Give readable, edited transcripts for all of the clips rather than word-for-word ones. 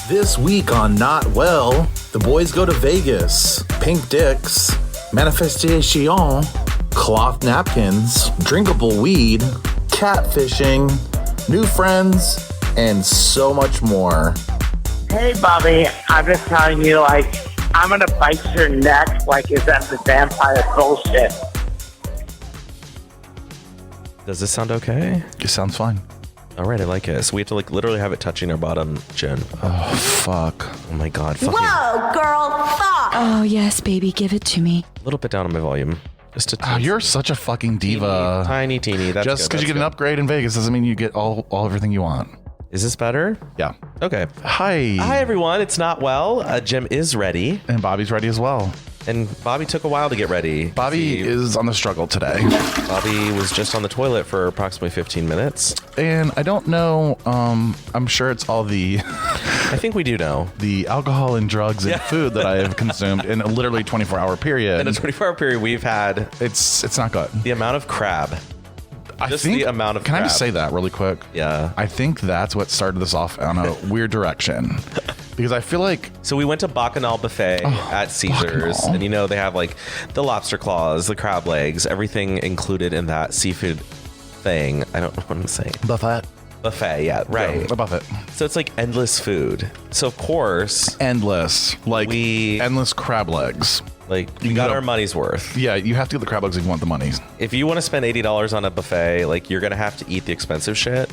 This week on Not Well, the boys go to Vegas, pink dicks, manifestation, cloth napkins, drinkable weed, catfishing, new friends, and so much more. Hey, Bobby, I'm just telling you, I'm going to bite your neck is that the vampire bullshit. Does this sound okay? It sounds fine. All right, I like it. So we have to literally have it touching our bottom chin. Oh, fuck. Oh my God. Fuck Whoa, girl, fuck! Oh, yes, baby, give it to me. A little bit down on my volume. Just a You're such a fucking diva. Tiny. That's just because you get an upgrade in Vegas doesn't mean you get all everything you want. Is this better? Yeah. Okay. Hi, everyone. It's Not Well. Jim is ready. And Bobby's ready as well. And Bobby took a while to get ready. Bobby is on the struggle today. Bobby was just on the toilet for approximately 15 minutes. And I don't know, I'm sure it's all the I think we do know. the alcohol and drugs and food that I have consumed in a literally 24-hour period. In a 24-hour period, we've had It's not good. the amount of crab. I Just think, the amount of Can I just crab. say that really quick? Yeah. I think that's what started this off on a weird direction. Because I feel like So we went to Bacchanal Buffet at Caesars, Bacchanal. and they have the lobster claws, the crab legs, everything included in that seafood thing. I don't know what I'm saying. buffet. Buffet, yeah, right. Yeah, a buffet. So it's endless food. So of course, Endless. Endless crab legs. we can got go- our money's worth. Yeah, you have to get the crab legs if you want the money. If you want to spend $80 on a buffet, you're gonna have to eat the expensive shit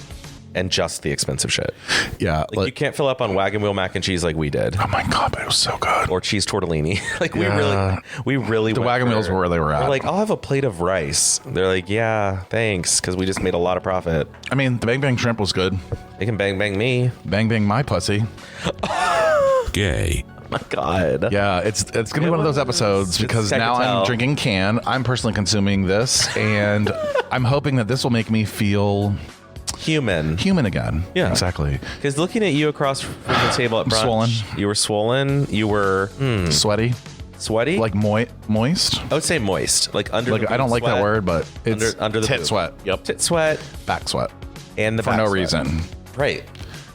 and just the expensive shit. Yeah. You can't fill up on wagon wheel mac and cheese like we did. Oh my God, but it was so good. Or cheese tortellini. Yeah. we really The went wagon wheels for- were where they were at. We're I'll have a plate of rice. They're yeah, thanks, because we just made a lot of profit. I mean, the Bang Bang Shrimp was good. They can bang me. Bang Bang My Pussy. Gay. Oh my God. Yeah, it's going to be one of those episodes because now I'm drinking can. I'm personally consuming this, and I'm hoping that this will make me feel Human again. Yeah. Exactly. Because looking at you across from the table at brunch, Swollen. You were swollen. You were Sweaty. sweaty. Moist. I would say moist. Under the I don't boob like that sweat. word, but it's Under the tit boob. sweat. Yep. Tit sweat Back sweat. and the For back no sweat. reason. Right.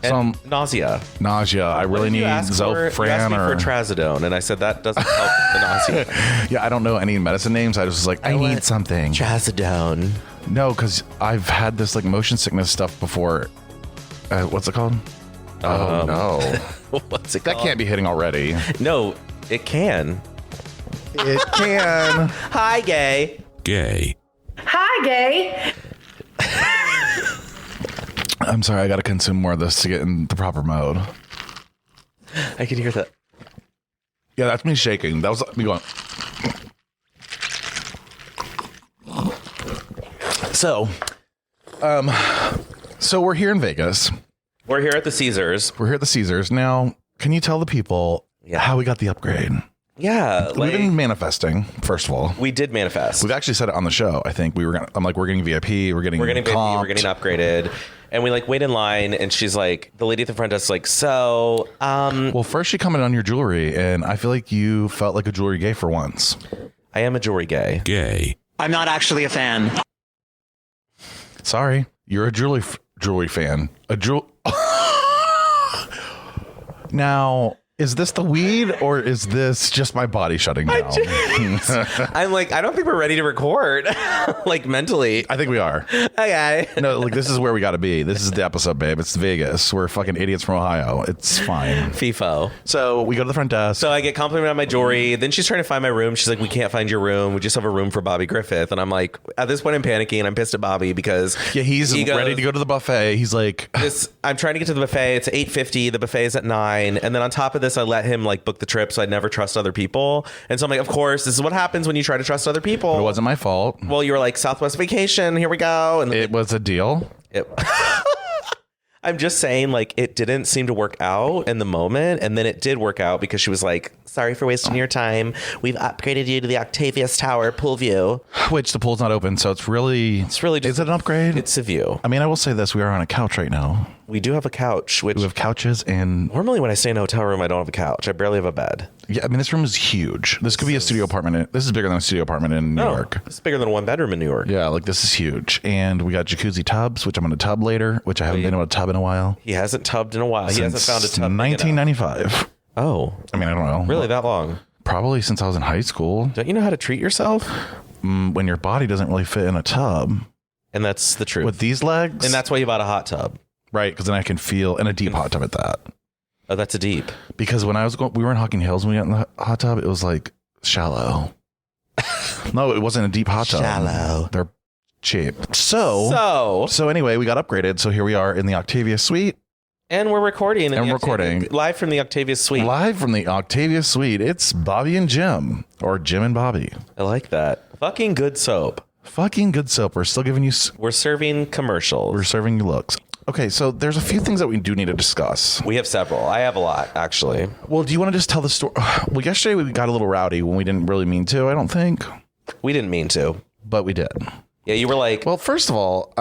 And Some nausea. nausea. I really need You asked Zofran me or... for trazodone, and I said that doesn't help the nausea. Yeah, I don't know any medicine names. I was I need something. Trazodone. No, because I've had this motion sickness stuff before. What's it called? Oh, no. What's it That called? can't be hitting already. No, it can. It can. Hi, gay. Gay. Hi, gay. I'm sorry, I got to consume more of this to get in the proper mode. I can hear that. Yeah, that's me shaking. That was me going. So we're here in Vegas. We're here at the Caesars. We're here at the Caesars. Now, can you tell the people how we got the upgrade? Yeah, We've been manifesting, first of all. we did manifest. We've actually said it on the show. I think we're getting VIP. We're getting VIP, comped. we're getting upgraded. And we wait in line, and she's the lady at the front desk Well, first she commented on your jewelry, and I feel like you felt like a jewelry gay for once. I am a jewelry gay. Gay. I'm not actually a fan. Sorry, you're a jewelry fan. Now, is this the weed or is this just my body shutting down? I'm I don't think we're ready to record, mentally. I think we are. Okay. No, this is where we got to be. This is the episode, babe. It's Vegas. We're fucking idiots from Ohio. It's fine. FIFO. So we go to the front desk. So I get complimented on my jewelry. Then she's trying to find my room. She's we can't find your room. We just have a room for Bobby Griffith. And I'm at this point I'm panicking. I'm pissed at Bobby because yeah, he's he goes, ready to go to the buffet. He's I'm trying to get to the buffet. It's 8:50. The buffet is at 9. And then on top of this, I let him book the trip. So I never trust other people. And so I'm of course, this is what happens when you try to trust other people. It wasn't my fault. Well, you were Southwest Vacation. Here we go. And It was a deal. I'm just saying, it didn't seem to work out in the moment. And then it did work out because she was sorry for wasting your time. We've upgraded you to the Octavius Tower pool view. Which the pool's not open. So it's really just, is it an upgrade? It's a view. I mean, I will say this. We are on a couch right now. We do have a couch, which We have couches and normally when I stay in a hotel room, I don't have a couch. I barely have a bed. yeah, I mean, this room is huge. This could be a studio apartment. This is bigger than a studio apartment in New York. It's bigger than a 1-bedroom in New York. Yeah, like this is huge. And we got jacuzzi tubs, which I'm going to tub later, which I haven't been able to tub in a while. He hasn't tubbed in a while. He hasn't found a tub. 1995. Oh, I mean, I don't know. really that long? Probably since I was in high school. Don't you know how to treat yourself? When your body doesn't really fit in a tub. And that's the truth. With these legs. And that's why you bought a hot tub. Right, because then I can feel in a deep hot tub at that. Oh, that's a deep. Because when I was going, we were in Hocking Hills when we got in the hot tub. It was like shallow. No, it wasn't a deep hot tub. Shallow. They're cheap. So anyway, we got upgraded. So here we are in the Octavia suite. And we're recording. Live from the Octavia suite. Live from the Octavia suite. It's Bobby and Jim, or Jim and Bobby. I like that. Fucking good soap. Fucking good soap. We're still giving you. We're serving commercials. We're serving you looks. Okay, so there's a few things that we do need to discuss. We have several. I have a lot, actually. Well, do you want to just tell the story? Well, yesterday we got a little rowdy when we didn't really mean to, I don't think. We didn't mean to. But we did. Yeah, you were like... Well, first of all...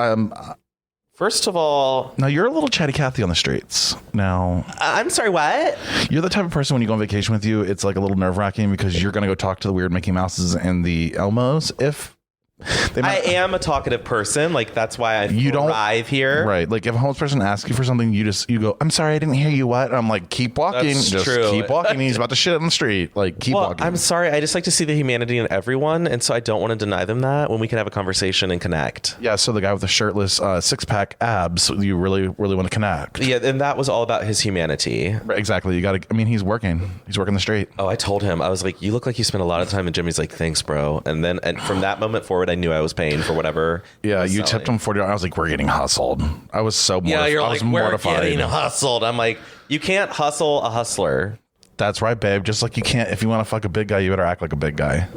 Now, you're a little chatty Cathy on the streets. Now... I'm sorry, what? You're the type of person when you go on vacation with you, it's like a little nerve-wracking because you're going to go talk to the weird Mickey Mouses and the Elmos if... I am a talkative person. Like, that's why I thrive here. Right. Like, if a homeless person asks you for something, you go, I'm sorry, I didn't hear you. What? And I'm like, keep walking. That's just true. keep walking. He's about to shit on the street. Like, keep walking. I'm sorry. I just like to see the humanity in everyone. And so I don't want to deny them that when we can have a conversation and connect. Yeah. So the guy with the shirtless six-pack abs, you really, really want to connect. Yeah. And that was all about his humanity. Right, exactly. You got to, I mean, he's working the street. Oh, I told him, I was like, you look like you spent a lot of time in Jimmy's like, thanks, bro. And then from that moment forward, I knew I was paying for whatever. Yeah, you tipped him $40. I was like, we're getting hustled. I was so mortified. Yeah, you're like, we're mortified. getting hustled. I'm like, you can't hustle a hustler. That's right, babe. Just like you can't, if you want to fuck a big guy, you better act like a big guy.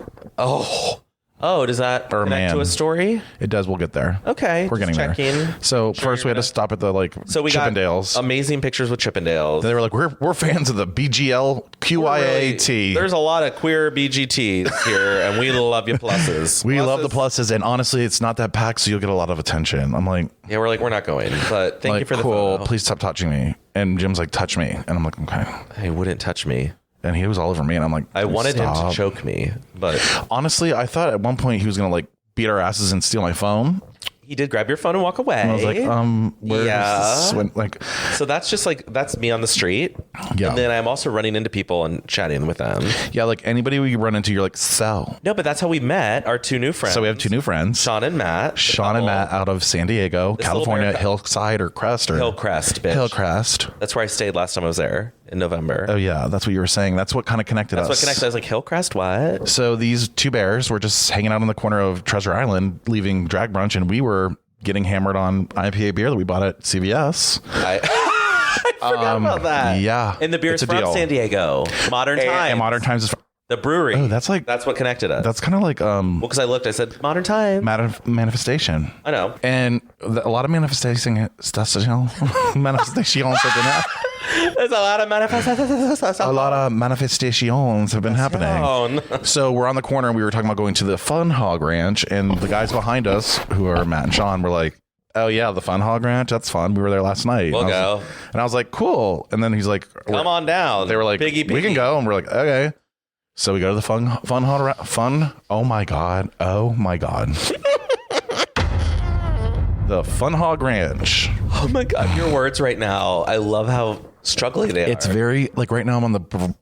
Oh, does that connect to a story? It does. We'll get there. Okay, we're getting there. So first we had to stop at the Chippendales. Got amazing pictures with Chippendales. They were like, we're fans of the BGL QIAT. There's a lot of queer BGTs here, and we love your pluses. We love the pluses, and honestly, it's not that packed, so you'll get a lot of attention. I'm like, yeah, we're not going, but thank you for the photo. Please stop touching me. And Jim's like, touch me, and I'm like, okay. He wouldn't touch me. And he was all over me, and I'm like, I wanted him to choke me, but honestly, I thought at one point he was gonna like beat our asses and steal my phone. He did grab your phone and walk away. And I was like, where is this? Like, so that's just like, that's me on the street. Yeah. And then I'm also running into people and chatting with them. Yeah. Like anybody we run into, you're like, so. No, but that's how we met our two new friends. So we have two new friends. Sean and Matt. Sean and Matt out of San Diego, California, Hillside or Crest or Hillcrest, bitch. Hillcrest. That's where I stayed last time I was there in November. Oh yeah. That's what you were saying. That's what kind of connected us. That's what connected. I was like, Hillcrest, what? So these two bears were just hanging out on the corner of Treasure Island, leaving drag brunch, and we were getting hammered on IPA beer that we bought at CVS. I forgot about that. Yeah. And the beer's from San Diego. Modern Times. And Modern Times is from the brewery. Oh, that's what connected us. That's kind of like well, because I looked, I said Modern Times. Manifestation. I know. And a lot of manifestation. There's a lot of manifestations. A lot of manifestations have been happening. So we're on the corner and we were talking about going to the Fun Hog Ranch, and the guys behind us, who are Matt and Sean, were like, oh yeah, the Fun Hog Ranch, that's fun. We were there last night. We'll go. And I was like, cool. And then he's like, come on down. They were like, Piggy. We can go. And we're like, okay. So we go to the fun. Oh my God. The Fun Hog Ranch. Oh my God. Your words right now. I love how struggling they are. It's very, like right now I'm on the...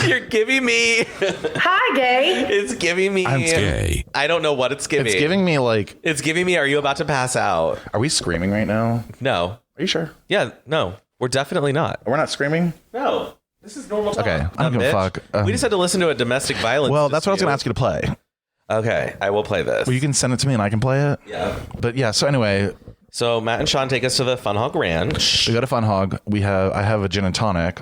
You're giving me... Hi, gay. It's giving me... I'm gay. I don't know what it's giving. It's giving me like... It's giving me, are you about to pass out? Are we screaming right now? No. Are you sure? Yeah, no. We're definitely not. We're not screaming? No. This is normal talk. Okay, I don't give a fuck. We just had to listen to a domestic violence. Well, that's what I was going to ask you to play. Okay, I will play this. Well, you can send it to me and I can play it. Yeah. But yeah, so anyway... So Matt and Sean take us to the Fun Hog Ranch. We go to Fun Hog. I have a gin and tonic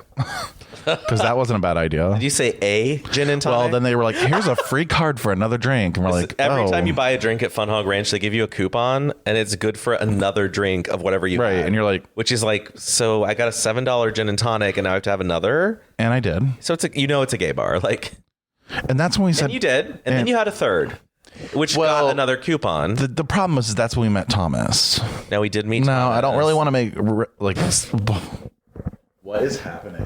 because that wasn't a bad idea. Did you say a gin and tonic? Well, then they were like, here's a free card for another drink. And we're like, every time you buy a drink at Fun Hog Ranch, they give you a coupon and it's good for another drink of whatever you Right. had, And you're like, which is like, so I got a $7 gin and tonic and now I have to have another. And I did. So it's a gay bar. Like, and that's when we said, and you did. And then you had a third. which got another coupon. The problem is that's when we met Thomas. No, we did meet No, Thomas. I don't really want to make like. What is happening?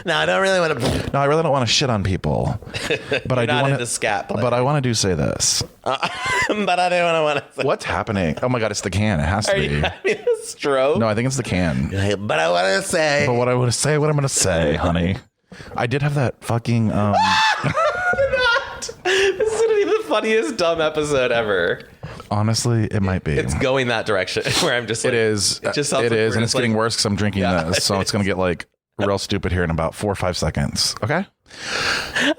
No, I don't really want to. No, I really don't want to shit on people. But I do want to scat play. But I want to say this. But I don't want to. What's happening? Oh my god, it's the can. It has to be. having a stroke? No, I think it's the can. But I want to say. But what I'm going to say, honey. I did have that fucking. This is gonna be the funniest dumb episode ever. Honestly, it might be. It's going that direction where I'm just like, it is. It just sounds it like is, we're and it's just getting like- worse because I'm drinking this, so it's gonna get like real stupid here in about 4 or 5 seconds. Okay.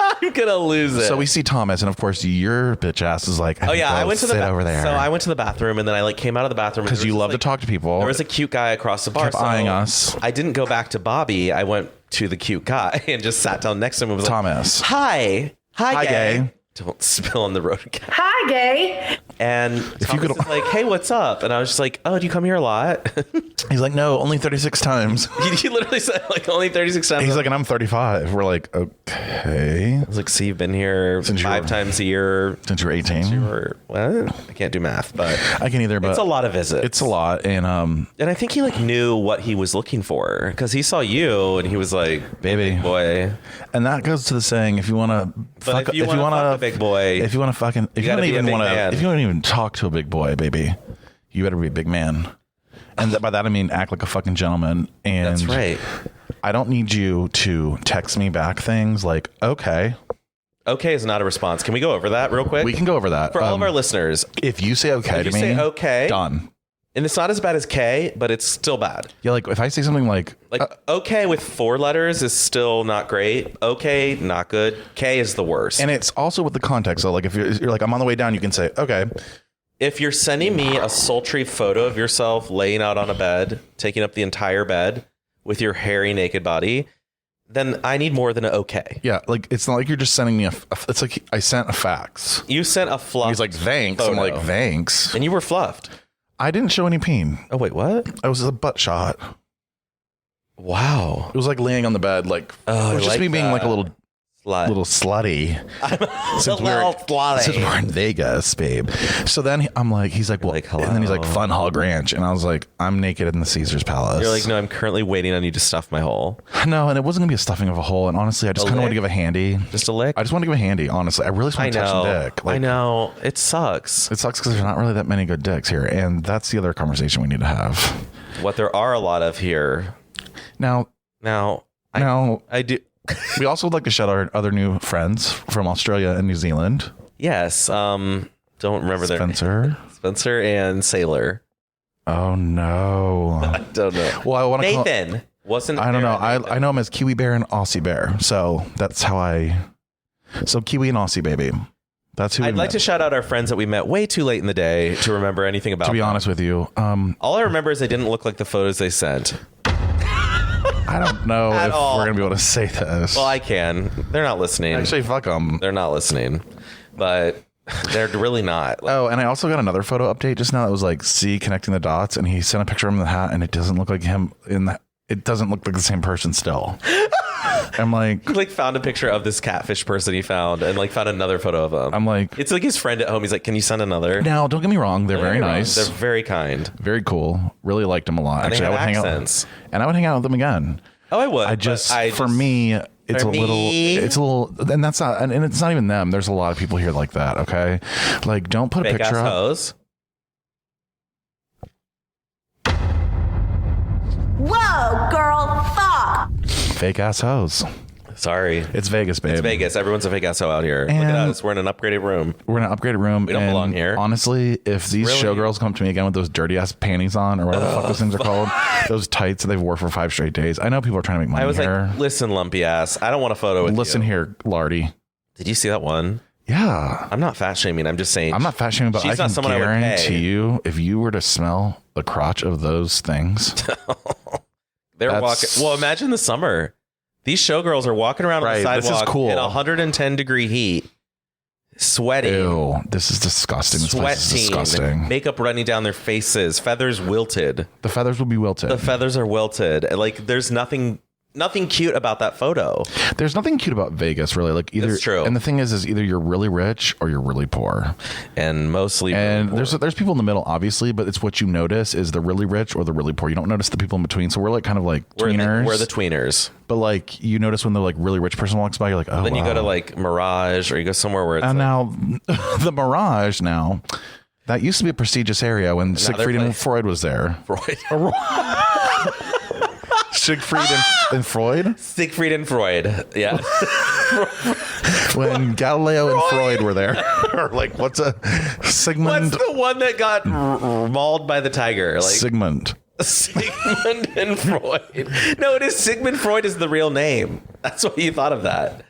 I'm gonna lose it. So we see Thomas, and of course your bitch ass is like, Oh yeah, I went to the over there. So I went to the bathroom, and then I like came out of the bathroom because you love to talk to people. There was a cute guy across the bar. Kept eyeing us. I didn't go back to Bobby. I went to the cute guy and just sat down next to him and was Thomas. like, "Hi, Gay. Don't spill on the road again." Hi, gay. And if you could like, "Hey, what's up?" And I was just like, "Oh, do you come here a lot?" He's like, "No, only 36 times." He literally said like only 36 times. He's like, "And I'm 35." We're like, "Okay." I was like, "So you've been here Since 5 times a year Since you're 18. What? I can't do math, but I can either. But it's a lot of visits. It's a lot, and I think he like knew what he was looking for because he saw you and he was like, baby boy. And that goes to the saying: if you want to fuck, if you want to fuck a big boy, if you want to fucking, if you gotta don't be a even big want to, man. if you don't even talk to a big boy, baby, you better be a big man. And by that I mean act like a fucking gentleman. And that's right. I don't need you to text me back things like okay. Okay is not a response. Can we go over that real quick? We can go over that for all of our listeners. If you say okay If to you me, say okay, done. And it's not as bad as K, but it's still bad. Yeah, like if I say something like okay with 4 letters is still not great. Okay, not good. K is the worst. and it's also with the context. So like if you're like I'm on the way down, you can say okay. If you're sending me a sultry photo of yourself laying out on a bed, taking up the entire bed with your hairy naked body, then I need more than an okay. Yeah, like it's not like you're just sending me it's like I sent a fax. You sent a fluff. He's like thanks. Photo. I'm like thanks. And you were fluffed. I didn't show any peen. Oh wait, what? I was a butt shot. Wow. It was like laying on the bed, like it was just me being like a little slutty. Since we're in Vegas, babe. So then I'm like, he's like, well, like, hello. and then he's like, Fun Hog Ranch, and I was like, I'm naked in the Caesar's Palace. You're like, no, I'm currently waiting on you to stuff my hole. No, and it wasn't gonna be a stuffing of a hole. And honestly, I just kind of want to give a handy. Just a lick. I just want to give a handy. Honestly, I really just want to touch some dick. Like, I know it sucks. It sucks because there's not really that many good dicks here, and that's the other conversation we need to have. What there are a lot of here. Now, I do. We also would like to shout out our other new friends from Australia and New Zealand. Yes. Don't remember their Spencer. Spencer and Sailor. Oh no. I don't know. Well, I want to Nathan wasn't. I don't know. Nathan. I know him as Kiwi Bear and Aussie Bear. So that's how So Kiwi and Aussie, baby. That's who I'd like to shout out our friends that we met way too late in the day to remember anything about. To be them. honest with you, all I remember is they didn't look like the photos they sent. I don't know if all. we're gonna be able to say this. Well, I can. They're not listening. Actually, fuck them. They're not listening, but they're really not. Oh, and I also got another photo update just now that was like C connecting the dots, and he sent a picture of him in the hat, and it doesn't look like him in that. It doesn't look like the same person still. I'm like, He like found a picture of this catfish person he found, and like found another photo of him. I'm like, it's like his friend at home. He's like, "Can you send another?" now, don't get me wrong, they're very nice. They're very kind. Very cool. Really liked him a lot. And Actually, I would accents. hang out, and I would hang out with them again. Oh, I would. For me, it's a little, and that's not, and it's not even them. There's a lot of people here like that. Okay, like don't put a Fake picture ass up. hoes. Whoa, girl, fuck. Fake ass hoes. Sorry, It's Vegas, babe. it's Vegas. Everyone's a fake ass hoe out here. Look And- at us. We're in an upgraded room. We're in an upgraded room. We don't and belong here. Honestly, if these Really? showgirls come to me again with those dirty ass panties on, or whatever the fuck those things are called, those tights that they've wore for 5 straight days. I know people are trying to make money I was here. like, "Listen, lumpy ass. I don't want a photo with Listen you." here, Lardy. Did you see that one? Yeah. I'm not fat shaming. I'm just saying. I'm not fat shaming, but She's I not can someone I would guarantee pay. you, if you were to smell the crotch of those things, They're walking. Well, imagine the summer. These showgirls are walking around on the Right, this is sidewalk cool. in 110 degree heat, sweating. ew, this is disgusting. This place is disgusting. Makeup running down their faces, feathers wilted. The feathers will be wilted. The feathers are wilted. Like there's nothing nothing cute about that photo. There's nothing cute about Vegas, really. Like either, That's true. And the thing is either you're really rich or you're really poor, and mostly. And poor. there's people in the middle, obviously, but it's what you notice is the really rich or the really poor. You don't notice the people in between. So we're like kind of like tweeners. We're the tweeners. But like you notice when the like really rich person walks by, you're like, oh. Then you go to like Mirage, or you go somewhere where it's. And like, now the Mirage now. That used to be a prestigious area when Siegfried and Freud was there. Freud. Siegfried and Freud? Siegfried and Freud. Yeah. When Galileo and Freud were there. Or like, what's Sigmund? What's the one that got mauled by the tiger? Like Sigmund. Sigmund and Freud. No, it is Sigmund Freud is the real name. That's why you thought of that.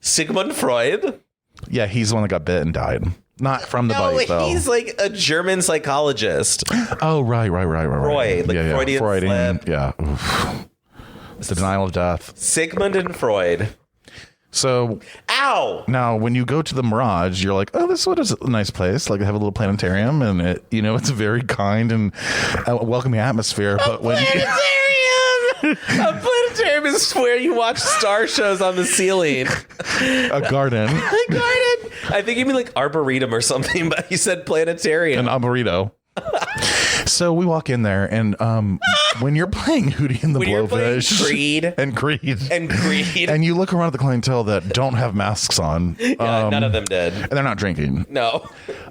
Sigmund Freud? Yeah, he's the one that got bit and died. Not from the bite, though. He's like a German psychologist. Oh, right. Freud, like Freudian slip. Yeah. Oof. The denial of death. Sigmund and Freud. So, ow! Now, when you go to the Mirage, you're like, oh, this is a nice place. Like, they have a little planetarium, and it's a very kind and welcoming atmosphere. But when a planetarium is where you watch star shows on the ceiling. A garden. A garden. I think you mean like arboretum or something, but you said planetarium. An arboretum. So we walk in there, and when you're playing Hootie and the Blowfish, Creed, and you look around at the clientele that don't have masks on, none of them did, and they're not drinking. No,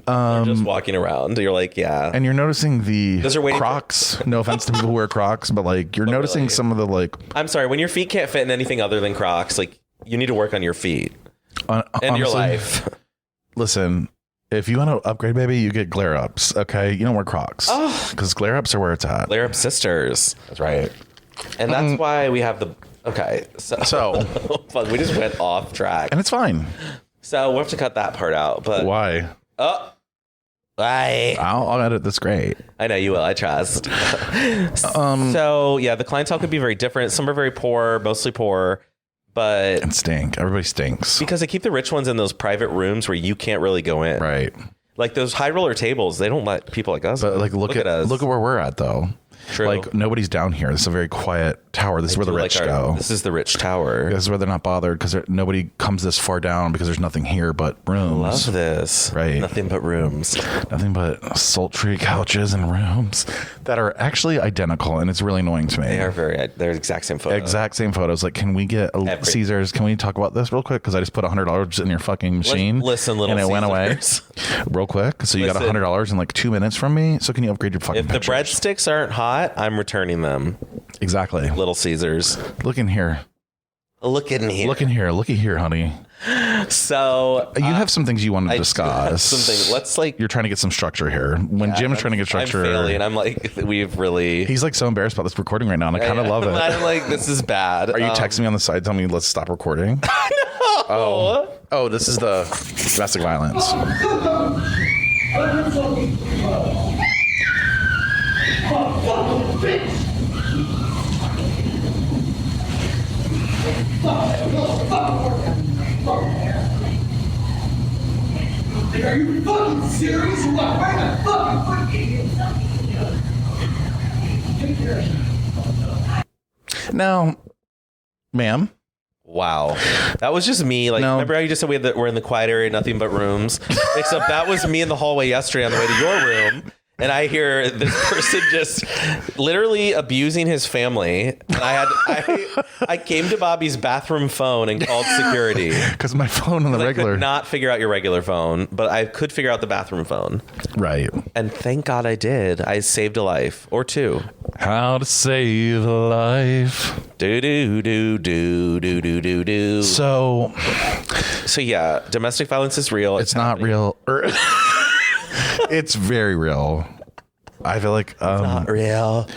they're just walking around. You're like, yeah, and you're noticing the Crocs. No offense to people who wear Crocs, but like you're noticing really? Some of the like. I'm sorry, when your feet can't fit in anything other than Crocs, like you need to work on your feet and honestly, your life. Listen. If you want to upgrade, baby, you get glare ups. Okay, you don't wear Crocs because glare ups are where it's at. Glare up sisters. That's right, and that's why we have the. Okay, so fuck, we just went off track, and it's fine. So we'll have to cut that part out. But why? Why? I'll edit this. Great. I know you will. I trust. So yeah, the clientele could be very different. Some are very poor, mostly poor. But and stink. Everybody stinks because they keep the rich ones in those private rooms where you can't really go in. Right. Like those high roller tables, they don't let people like us. But like, look at us. Look at where we're at, though. True. Like nobody's down here. This is a very quiet tower. This is where the rich go. This is the rich tower. This is where they're not bothered because nobody comes this far down because there's nothing here but rooms. Love this. Right. Nothing but rooms. Nothing but sultry couches and rooms that are actually identical, and it's really annoying to me. They're exact same photos. Exact same photos. Like, can we get Caesars? Can we talk about this real quick? Because I just put $100 in your fucking machine. Listen, little and it Caesars. Went away real quick. So you got $100 in like 2 minutes from me. So can you upgrade your fucking? If the breadsticks aren't hot, I'm returning them. Exactly. Little Caesars. Look in here. Look in here. Look in here. Looky here, honey. So you have some things you want to discuss. Something. Let's like. You're trying to get some structure here. When Jim's trying to get structure, I'm failing. I'm like, we've really. He's like so embarrassed about this recording right now, and I kind of love it. I'm like, this is bad. Are you texting me on the side, telling me let's stop recording? No. Oh, this is the domestic violence. Are you fucking serious? Why am I fucking Now, ma'am. Wow. That was just me. Like, remember how you just said we're in the quiet area, nothing but rooms? Except that was me in the hallway yesterday on the way to your room. And I hear this person just literally abusing his family. And I came to Bobby's bathroom phone and called security. Because my phone on the regular. I could not figure out your regular phone, but I could figure out the bathroom phone. Right. And thank God I did. I saved a life or two. How to save a life. Do. So yeah, domestic violence is real. It's not real. It's very real. I feel like it's not real.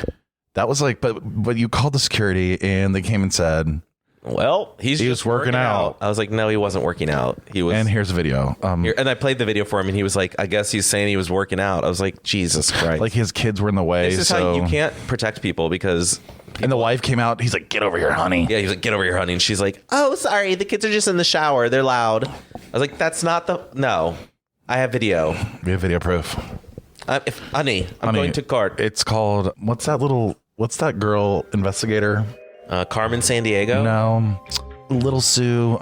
That was like, but you called the security and they came and said, well, he was working out. I was like, no, he wasn't working out. He was. And here's a video. And I played the video for him, and he was like, I guess he's saying he was working out. I was like, Jesus Christ! Like his kids were in the way. This is how you can't protect people because. And the wife came out. He's like, get over here, honey. Yeah, he's like, get over here, honey. And she's like, oh, sorry, the kids are just in the shower. They're loud. I was like, that's not no. I have video. We have video proof. Honey, I'm going to court. It's called, what's that girl investigator? Carmen Sandiego? No. Little Sue.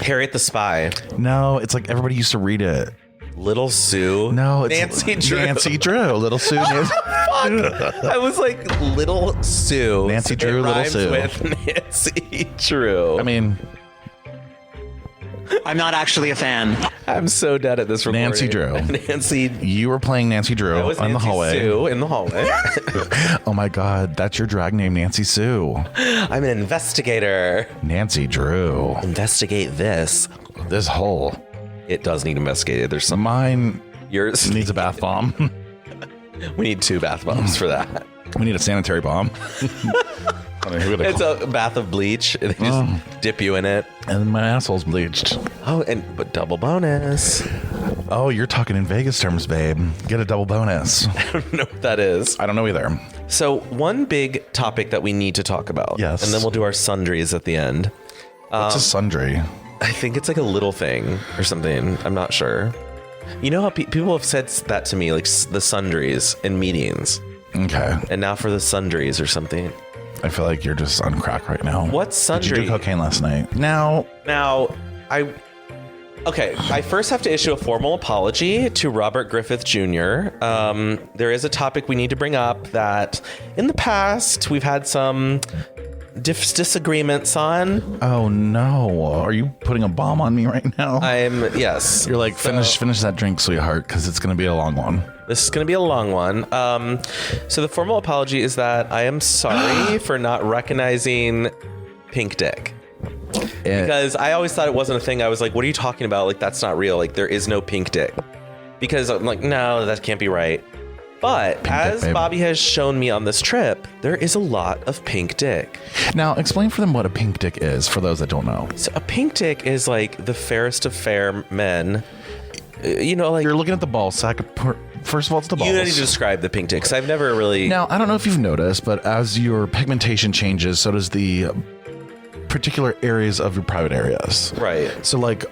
Harriet the Spy? No, it's like everybody used to read it. Little Sue? No, it's Nancy Drew. Nancy Drew. Little Sue. Nancy. Fuck. I was like, Little Sue. Nancy Drew, It Little rhymes Sue. with Nancy Drew. I mean, I'm not actually a fan. I'm so dead at this recording. Nancy Drew. Nancy. You were playing Nancy Drew That was on Nancy the hallway. Sue in the hallway. Oh my God, that's your drag name, Nancy Sue. I'm an investigator. Nancy Drew. Investigate this. This hole. It does need investigated. There's some. Mine Yours needs a bath bomb. We need 2 bath bombs for that. We need a sanitary bomb. It's a bath of bleach. They just dip you in it. And then my asshole's bleached. Oh, but double bonus. Oh, you're talking in Vegas terms, babe. Get a double bonus. I don't know what that is. I don't know either. So one big topic that we need to talk about. Yes. And then we'll do our sundries at the end. What's a sundry? I think it's like a little thing or something. I'm not sure. You know how people have said that to me, like the sundries in meetings. Okay. And now for the sundries or something. I feel like you're just on crack right now. What's sundry? Did you do cocaine last night? Now, I first have to issue a formal apology to Robert Griffith Jr. There is a topic we need to bring up that in the past we've had some disagreements on. Oh no. Are you putting a bomb on me right now? Yes. You're like, finish that drink, sweetheart, because it's going to be a long one. This is going to be a long one. So the formal apology is that I am sorry for not recognizing pink dick. Because I always thought it wasn't a thing. I was like, what are you talking about? Like, that's not real. Like, there is no pink dick. Because I'm like, no, that can't be right. But pink as dick, Bobby has shown me on this trip, there is a lot of pink dick. Now, explain for them what a pink dick is, for those that don't know. So a pink dick is like the fairest of fair men. You know, like... You're looking at the ball sack. First of all, it's the balls. You need to describe the pink dick, because I've never really... Now, I don't know if you've noticed, but as your pigmentation changes, so does the particular areas of your private areas. Right. So like,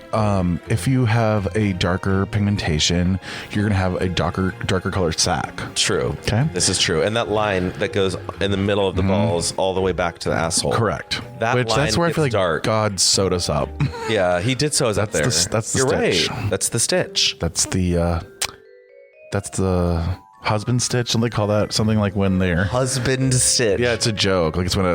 if you have a darker pigmentation, you're going to have a darker colored sack. True. Okay. This is true. And that line that goes in the middle of the balls all the way back to the asshole. Correct. That's where I feel like dark. God sewed us up. Yeah, he did sew us up there. That's the You're stitch. Right. That's the stitch. That's the husband stitch. Don't they call that something like when they're husband stitch? Yeah, it's a joke. Like it's when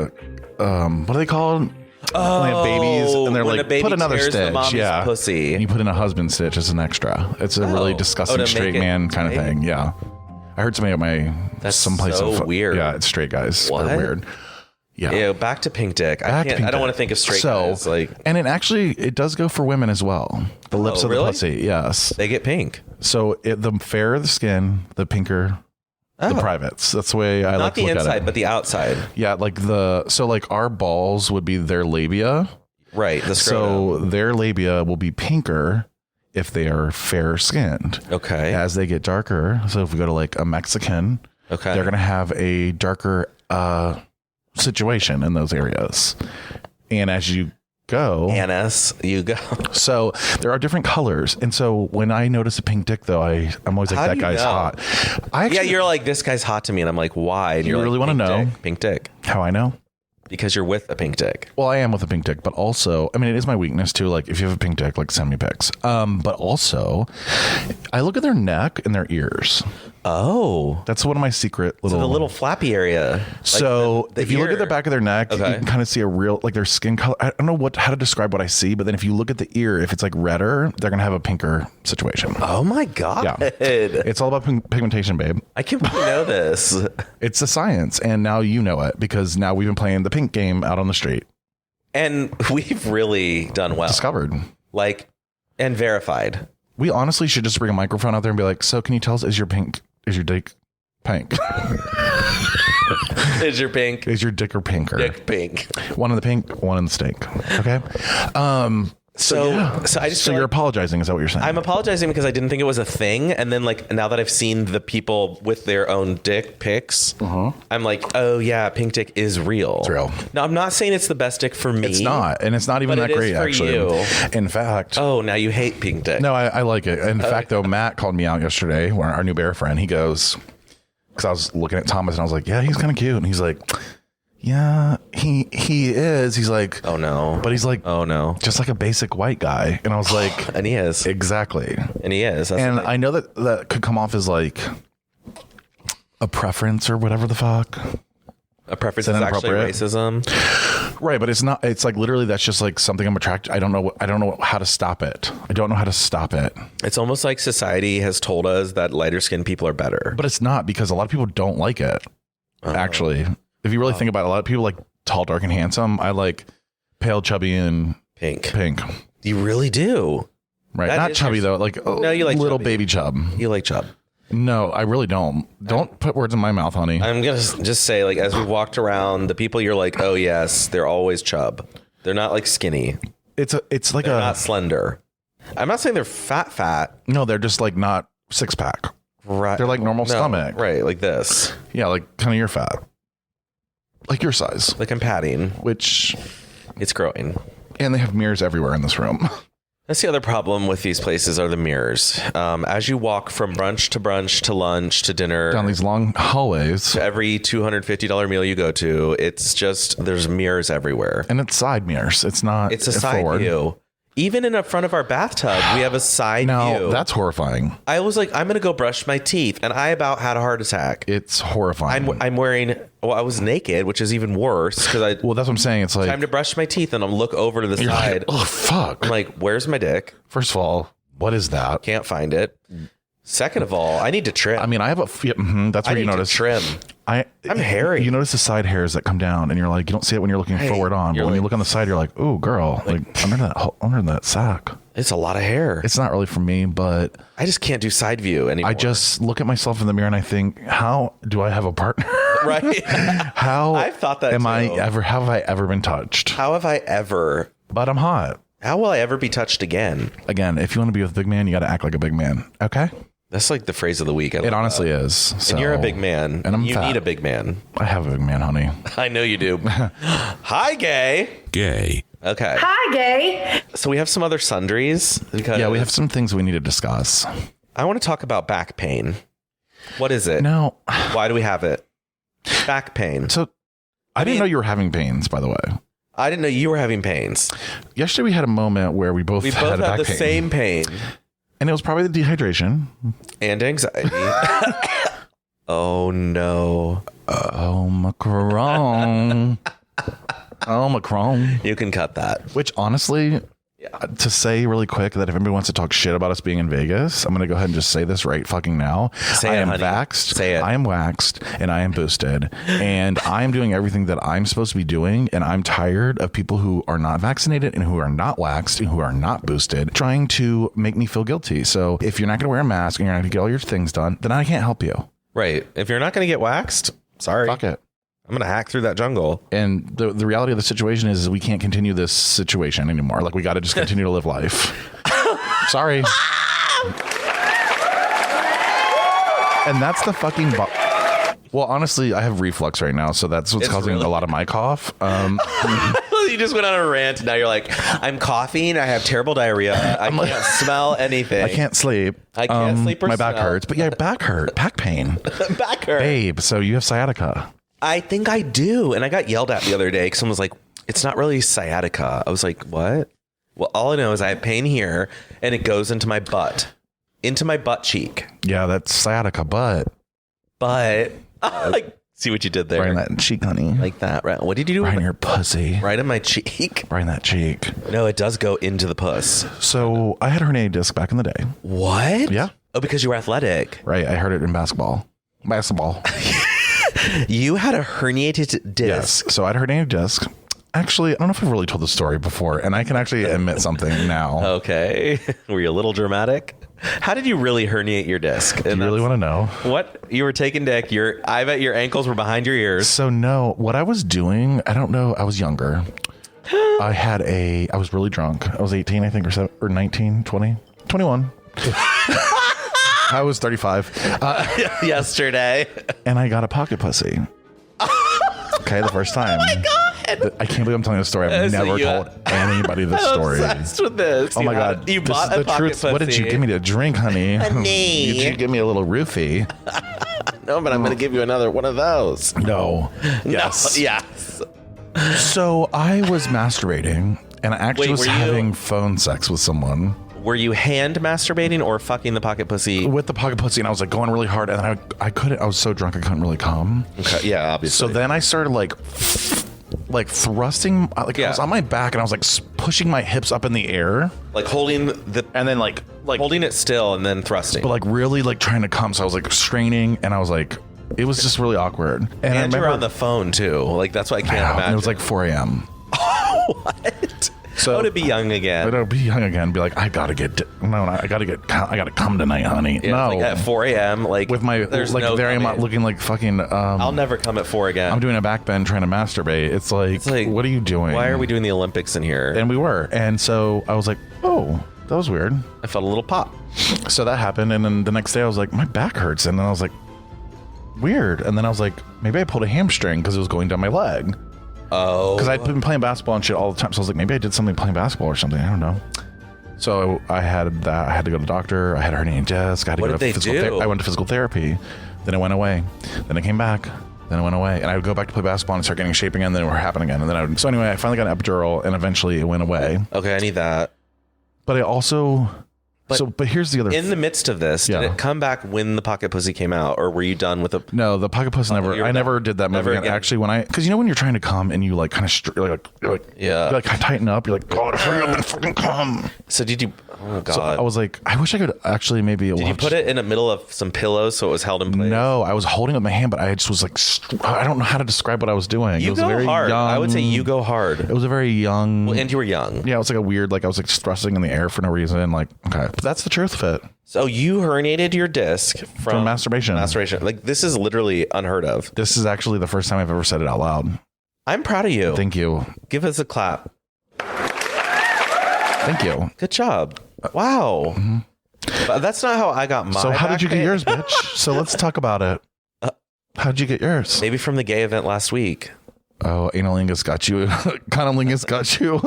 what do they call it? Oh, when they have babies and they're when like, a baby put another tears the stitch. mommy's Yeah. pussy. And you put in a husband stitch as an extra. It's a really disgusting to straight make it man kind of right? thing. Yeah. I heard somebody at my That's someplace. so weird. Yeah, it's straight guys. What? They're weird. Yeah. Yeah, back to pink dick. I don't want to think of straight guys. Like, and it does go for women as well. The lips of really? the pussy. Yes. They get pink. So the fairer the skin, the pinker the privates. That's the way I like to look at it. Not the inside, but the outside. Yeah, like our balls would be their labia. Right. The so their labia will be pinker if they are fair skinned. Okay. As they get darker, so if we go to like a Mexican, they're going to have a darker situation in those areas. And as you go, so there are different colors. And so when I notice a pink dick, though, I'm always like, that guy's hot. You're like, this guy's hot to me. And I'm like, why? And you really want to know pink dick. How I know? Because you're with a pink dick. Well, I am with a pink dick, but also, I mean, it is my weakness too. Like, if you have a pink dick, like, send me pics. But also, I look at their neck and their ears. Oh, that's one of my secret little. So the little flappy area. So the if you look at the back of their neck, you can kind of see a real, like their skin color. I don't know how to describe what I see, but then if you look at the ear, if it's like redder, they're gonna have a pinker situation. Oh my god! Yeah, it's all about pigmentation, babe. I can't believe you know this. It's a science, and now you know it because now we've been playing the pink game out on the street, and we've really done well. Discovered, and verified. We honestly should just bring a microphone out there and be like, so can you tell us, is your dick pink? Is your pink? Is your dick or pinker? Dick pink. One in the pink, one in the stink. Okay. So you're apologizing. Is that what you're saying? I'm apologizing because I didn't think it was a thing. And then now that I've seen the people with their own dick pics, I'm like, oh yeah, pink dick is real. It's real. No, I'm not saying it's the best dick for me. It's not. And it's not even that great, actually. You. In fact. Oh, now you hate pink dick. No, I like it. In fact, though, Matt called me out yesterday, our new bear friend. He goes, because I was looking at Thomas and I was like, yeah, he's kind of cute. And he's like, yeah, he is. He's like, oh no. But he's like, oh no, just like a basic white guy. And I was like, and he is. Exactly. And he is. That's and I know that could come off as like a preference or whatever the fuck. A preference is actually racism. Right, but it's not. It's like literally that's just like something I'm attracted. I don't know how to stop it. I don't know how to stop it. It's almost like society has told us that lighter skinned people are better. But it's not, because a lot of people don't like it. Actually, if you really think about it, a lot of people like tall, dark, and handsome. I like pale, chubby, and pink. You really do. Right. Not chubby though. Like no, you like little chubby. Baby chub. You like chub. No, I really don't. Don't put words in my mouth, honey. I'm going to just say, like, as we walked around, the people you're like, oh, yes, they're always chub. They're not like skinny. It's like they're not slender. I'm not saying they're fat. No, they're just like not six pack. Right. They're like normal stomach. Right. Like this. Yeah. Like kind of your fat. Like your size. Like I'm patting. Which. It's growing. And they have mirrors everywhere in this room. That's the other problem with these places are the mirrors. As you walk from brunch to lunch to dinner, down these long hallways, to every $250 meal you go to, it's just there's mirrors everywhere, and it's side mirrors. It's not. It's a side view. Even in the front of our bathtub, we have a side view. No, that's horrifying. I was like, I'm going to go brush my teeth, and I about had a heart attack. It's horrifying. I'm wearing, I was naked, which is even worse. Well, that's what I'm saying. It's like, time to brush my teeth, and I'm look over to the side. Like, oh, fuck. I'm like, where's my dick? First of all, what is that? Can't find it. Second of all, I need to trim. I mean, I have that's where you notice. Trim. I'm hairy. You notice the side hairs that come down, and you're like, you don't see it when you're looking forward on, but when you look on the side, you're like, oh, girl, like under that sack. It's a lot of hair. It's not really for me, but I just can't do side view anymore. I just look at myself in the mirror and I think, how do I have a partner? Right. How I've thought that. Have I ever been touched? How have I ever? But I'm hot. How will I ever be touched again? Again, if you want to be with a big man, you got to act like a big man. Okay. That's like the phrase of the week. It honestly is. So, and you're a big man. And you need a big man. I have a big man, honey. I know you do. Hi, gay. Gay. Okay. Hi, gay. So we have some other sundries. Yeah, we have some things we need to discuss. I want to talk about back pain. What is it? No. Why do we have it? Back pain. So I didn't know you were having pains, by the way. I didn't know you were having pains. Yesterday we had a moment where we both had back the pain. Same pain. And it was probably the dehydration. And anxiety. Oh, no. Omicron. Omicron. You can cut that. Which, honestly, to say really quick that if anybody wants to talk shit about us being in Vegas, I'm going to go ahead and just say this right fucking now. I am vaxxed. Say it. I am waxed and I am boosted. And I am doing everything that I'm supposed to be doing. And I'm tired of people who are not vaccinated and who are not waxed and who are not boosted trying to make me feel guilty. So if you're not going to wear a mask and you're not going to get all your things done, then I can't help you. Right. If you're not going to get waxed, sorry. Fuck it. I'm going to hack through that jungle. And the reality of the situation is we can't continue this situation anymore. Like, we got to just continue to live life. Sorry. And that's the fucking... Well, honestly, I have reflux right now, so that's what's causing a lot of my cough. You just went on a rant. Now you're like, I'm coughing. I have terrible diarrhea. I can't smell anything. I can't sleep. I can't sleep or my smell. back hurts. But yeah, back hurt. Back pain. Back hurt. Babe, so you have sciatica. I think I do. And I got yelled at the other day because someone was like, it's not really sciatica. I was like, what? Well, all I know is I have pain here and it goes into my butt cheek. Yeah, that's sciatica, but like, see what you did there. Right in that cheek, honey. Like that. Right. What did you do? Right in your pussy. Right in my cheek. Right in that cheek. No, it does go into the puss. So I had a herniated disc back in the day. What? Yeah. Oh, because you were athletic. Right. I heard it in basketball. You had a herniated disc. Yes. So I had a herniated disc. Actually, I don't know if I've really told the story before, and I can actually admit something now. Okay. Were you a little dramatic? How did you really herniate your disc? Do you really want to know? What? You were taking dick. I bet your ankles were behind your ears. So no, what I was doing, I don't know. I was younger. I was really drunk. I was 18, I think, or 19, 20, 21. I was 35. Yesterday. And I got a pocket pussy. Okay, the first time. Oh my God. I can't believe I'm telling this story. I've never told anybody this story. I'm obsessed with this. Oh my God. You bought a pocket pussy. What did you give me to drink, honey? Honey. Did you give me a little roofie? No, but I'm going to give you another one of those. No. Yes. No, yes. So I was masturbating, and I actually was were having you- phone sex with someone. Were you hand masturbating or fucking the pocket pussy? With the pocket pussy, and I was like going really hard, and then I couldn't. I was so drunk I couldn't really come. Okay, yeah, obviously. So then I started like thrusting, I was on my back, and I was like pushing my hips up in the air, like holding the, and then like holding it still and then thrusting, but like really like trying to come. So I was like straining, and I was like, it was just really awkward. And you're on the phone too. Like that's why I can't imagine. It was like 4 a.m. What? So I would be young again. I'd be young again. Be like, I gotta come tonight, honey. Yeah, no, like at 4 a.m. Like with my there's like no there I'm coming. looking like fucking. I'll never come at 4 again. I'm doing a back bend trying to masturbate. It's like what are you doing? Why are we doing the Olympics in here? And we were, and so I was like, oh, that was weird. I felt a little pop. So that happened, and then the next day I was like, my back hurts, and then I was like, weird, and then I was like, maybe I pulled a hamstring because it was going down my leg. Oh, because I'd been playing basketball and shit all the time, so I was like, maybe I did something playing basketball or something. I don't know. So I had that. I had to go to the doctor. I had a herniated disc. I had to go to physical. I went to physical therapy. Then it went away. Then I came back. Then it went away. And I would go back to play basketball and start getting shape again. Then it would happen again. And then so anyway, I finally got an epidural, and eventually it went away. Okay, I need that. But I also. But here's the other. In the midst of this, did it come back when the pocket pussy came out, or were you done with the? No, the pocket pussy never. I never did that movie again. Actually, because when you're trying to come and you like kind of you're like tighten up, you're like, God, hurry up and fucking come. So did you? Oh God! So I was like, I wish I could actually maybe. Did you put it in the middle of some pillows so it was held in place? No, I was holding it with my hand, but I just was like, I don't know how to describe what I was doing. You it was go very hard. Young, I would say you go hard. It was a very young. Well, and you were young. Yeah, it was like a weird, like I was like thrusting in the air for no reason. Like, okay, but that's the truth of it. So you herniated your disc from masturbation. Like this is literally unheard of. This is actually the first time I've ever said it out loud. I'm proud of you. Thank you. Give us a clap. Thank you. Good job. Wow. Mm-hmm. But that's not how I got mine. So how did you get yours, bitch? So let's talk about it. How'd you get yours? Maybe from the gay event last week. Oh, analingus got you. Conolingus got you.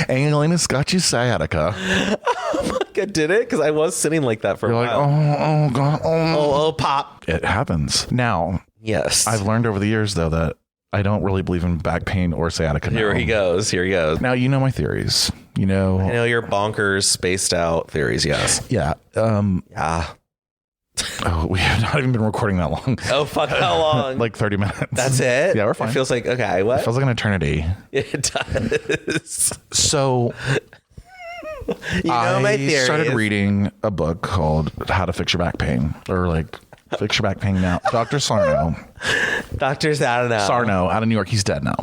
Analingus got you sciatica. Oh my God, did it? Because I was sitting like that for a while. Oh God. Oh, pop. It happens. Now, yes. I've learned over the years, though, that I don't really believe in back pain or sciatica. Here he goes. Now, you know my theories. I know your bonkers, spaced out theories, yes. Yeah. Yeah. Oh, we have not even been recording that long. Oh, fuck, how long? Like 30 minutes. That's it? Yeah, we're fine. It feels like, okay, what? It feels like an eternity. It does. So, my theory. I started reading a book called How to Fix Your Back Pain, or like Fix Your Back Pain Now. Dr. Sarno. Dr. Sarno out of New York. He's dead now.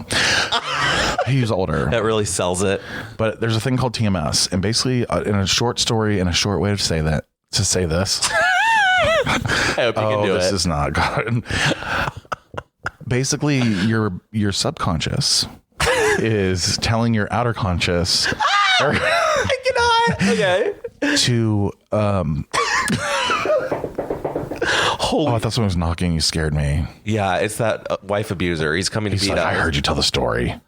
He's older. That really sells it. But there's a thing called TMS, and basically, in a short story, in a short way to say this. I hope you can do it. This is not good. Basically, your subconscious is telling your outer conscious. I cannot. Okay. To I thought someone was knocking. You scared me. Yeah, it's that wife abuser. He's coming to beat us. I heard you tell the story.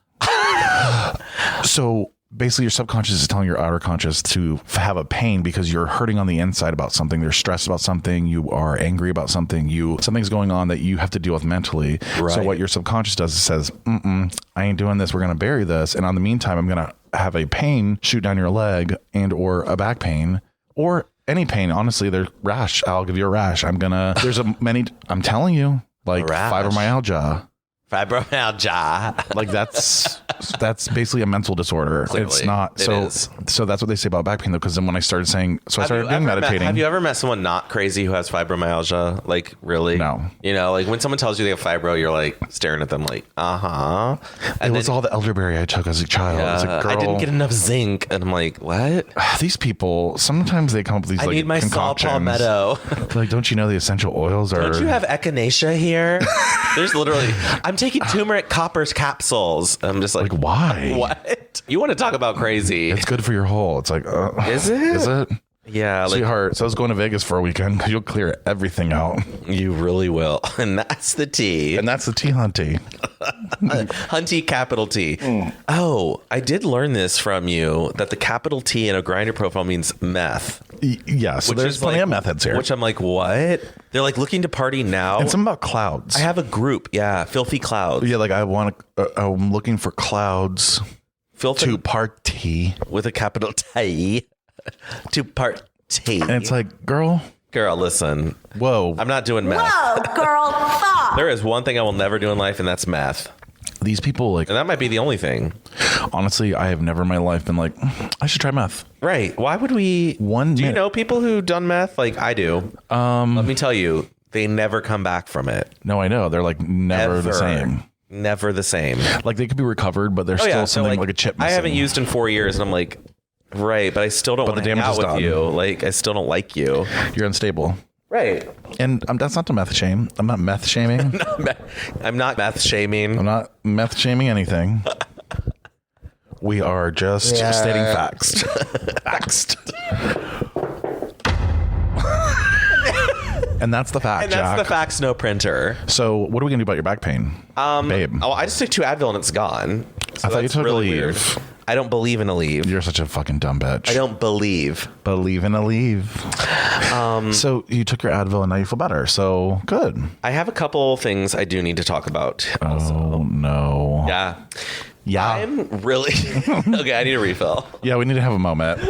So basically, your subconscious is telling your outer conscious to have a pain because you're hurting on the inside about something. You're stressed about something. You are angry about something. Something's going on that you have to deal with mentally. Right. So what your subconscious does is says, I ain't doing this. We're going to bury this. And on the meantime, I'm going to have a pain shoot down your leg and or a back pain or any pain. Honestly, there's rash. I'll give you a rash. I'm telling you, like fibromyalgia. Like that's basically a mental disorder. Clearly, it's not. So that's what they say about back pain though. Because then when I started meditating. Have you ever met someone not crazy who has fibromyalgia? Like really? No. Like when someone tells you they have fibro, you're like staring at them like, And it was all the elderberry I took as a child. Yeah, as a girl. I didn't get enough zinc, and I'm like, what? These people sometimes they come up with these. I need my saw palmetto. Like, don't you know the essential oils are? Don't you have echinacea here? There's literally. I'm taking turmeric coppers capsules. I'm just like why? What? You want to talk about crazy? It's good for your hole. It's like, is it? Is it? Yeah, sweetheart. So I was going to Vegas for a weekend. You'll clear everything out. You really will. And that's the T. And that's the T, Hunty. Hunty, capital T. Oh, I did learn this from you, that the capital T in a grinder profile means meth. Yeah, so there's plenty of meth heads here. Which I'm like, what? They're like looking to party now. And something about clouds. I have a group. Yeah, filthy clouds. Yeah, like I'm looking for clouds to party. With a capital T. To party. And it's like, girl, listen. Whoa. I'm not doing meth. Whoa, girl, stop. There is one thing I will never do in life, and that's meth. These people, and that might be the only thing. Honestly, I have never in my life been like, I should try meth. Right. Why would we? Do you know people who done meth? Like I do. Let me tell you, they never come back from it. No, I know. They're like never the same. Never the same. Like they could be recovered, but there's still something like a chip missing. I haven't used in 4 years, and I'm like, right, but I still don't want to hang out with you. Like, I still don't like you. You're unstable. Right. And that's not to meth shame. I'm not meth shaming. I'm not meth shaming. I'm not meth shaming anything. We are just stating facts. Facts. And that's the fact, That's the facts, no printer. So what are we going to do about your back pain, babe? Oh, I just took 2 Advil and it's gone. So I thought you took really a leave. Weird. I don't believe in a leave. You're such a fucking dumb bitch. I don't believe. Believe in a leave. So you took your Advil and now you feel better. So good. I have a couple things I do need to talk about. Oh, no. Yeah. Yeah. I'm really... Okay, I need a refill. Yeah, we need to have a moment.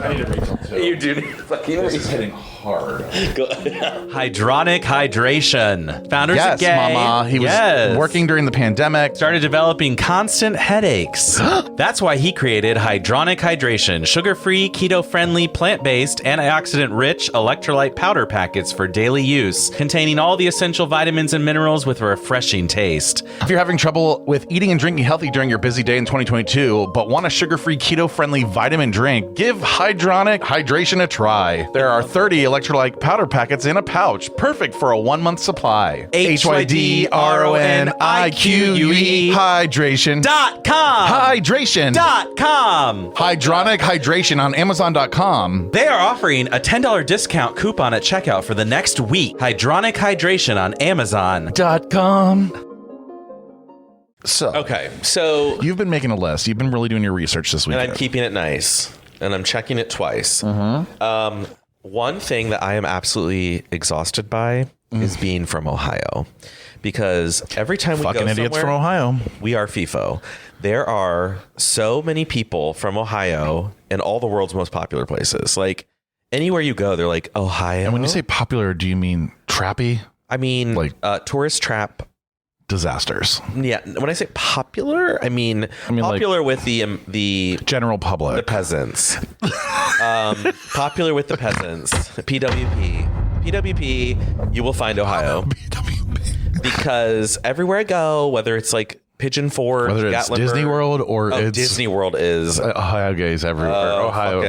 I need a refill too. You do need a fucking refill. This is hitting hard. Hydronique Hydration. Founders of Gay. Yes, mama. He was working during the pandemic. Started developing constant headaches. That's why he created Hydronique Hydration. Sugar-free, keto-friendly, plant-based, antioxidant-rich electrolyte powder packets for daily use, containing all the essential vitamins and minerals with a refreshing taste. If you're having trouble with eating and drinking healthy during your busy day in 2022, but want a sugar-free, keto-friendly vitamin drink, give Hydronique Hydration a try. There are 30 electrolyte powder packets in a pouch, perfect for a 1-month supply. HYDRONIQUE Hydration.com. Hydration.com. Hydronique Hydration on Amazon.com. They are offering a $10 discount coupon at checkout for the next week. Hydronique Hydration on Amazon.com. So you've been making a list. You've been really doing your research this week, and I'm keeping it nice, and I'm checking it twice. One thing that I am absolutely exhausted by is being from Ohio, because every time we go somewhere, idiots from Ohio, we are FIFO. There are so many people from Ohio in all the world's most popular places. Like anywhere you go, they're like Ohio. And when you say popular, do you mean trappy? I mean like tourist trap disasters. Yeah. When I say popular, I mean popular with the general public, the peasants. Popular with the peasants. PWP, you will find Ohio. PWP. Because everywhere I go, whether it's like Pigeon Forge, whether it's Disney World or it's Disney World is Ohio gays everywhere. Ohio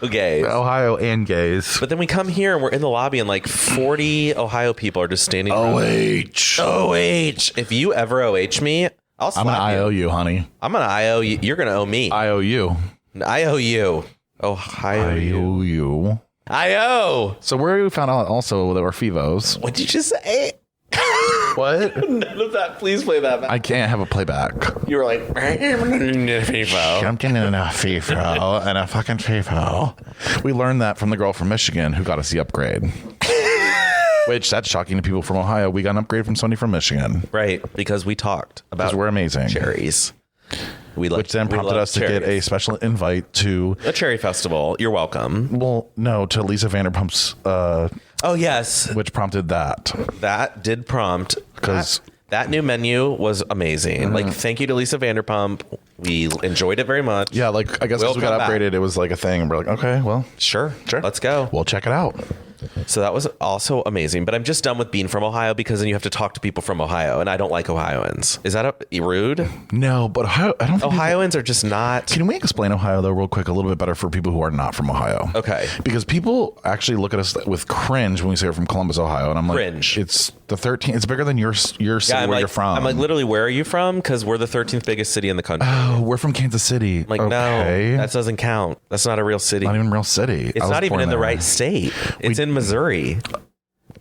gays. Ohio and gays. But then we come here and we're in the lobby and like 40 Ohio people are just standing around. OH. If you ever OH me, I'll slap you. I'm gonna IO you, honey. I'm gonna IO you. You're gonna owe me. I owe you. I owe you. Ohio. I owe you. I owe. So where we found out also that we're FIVOs. What'd you just say? What? None of that. Please play that back. I can't have a playback. You were like, FIFO. Jumping in a FIFO and a fucking FIFO. We learned that from the girl from Michigan who got us the upgrade. Which, that's shocking to people from Ohio. We got an upgrade from somebody from Michigan. Right, because we talked about we're amazing. Cherries. Which then prompted us to get a special invite to a cherry festival. You're welcome. Well, no, to Lisa Vanderpump's oh yes, which prompted that. That did prompt, because that new menu was amazing. Like, thank you to Lisa Vanderpump. We enjoyed it very much. Yeah, like I guess because we got upgraded, it was like a thing, and we're like, okay, well, sure, let's go. We'll check it out. So that was also amazing. But I'm just done with being from Ohio because then you have to talk to people from Ohio, and I don't like Ohioans. Is that rude? No, but Ohio, I don't think Ohioans are just not. Can we explain Ohio, though, real quick, a little bit better for people who are not from Ohio? Okay. Because people actually look at us with cringe when we say we're from Columbus, Ohio. And I'm like, cringe. It's the 13th. It's bigger than your city where you're from. I'm like, literally, where are you from? Because we're the 13th biggest city in the country. Oh, we're from Kansas City. I'm like, no, that doesn't count. That's not a real city. Not even a real city. It's not even in the right state. It's in Missouri.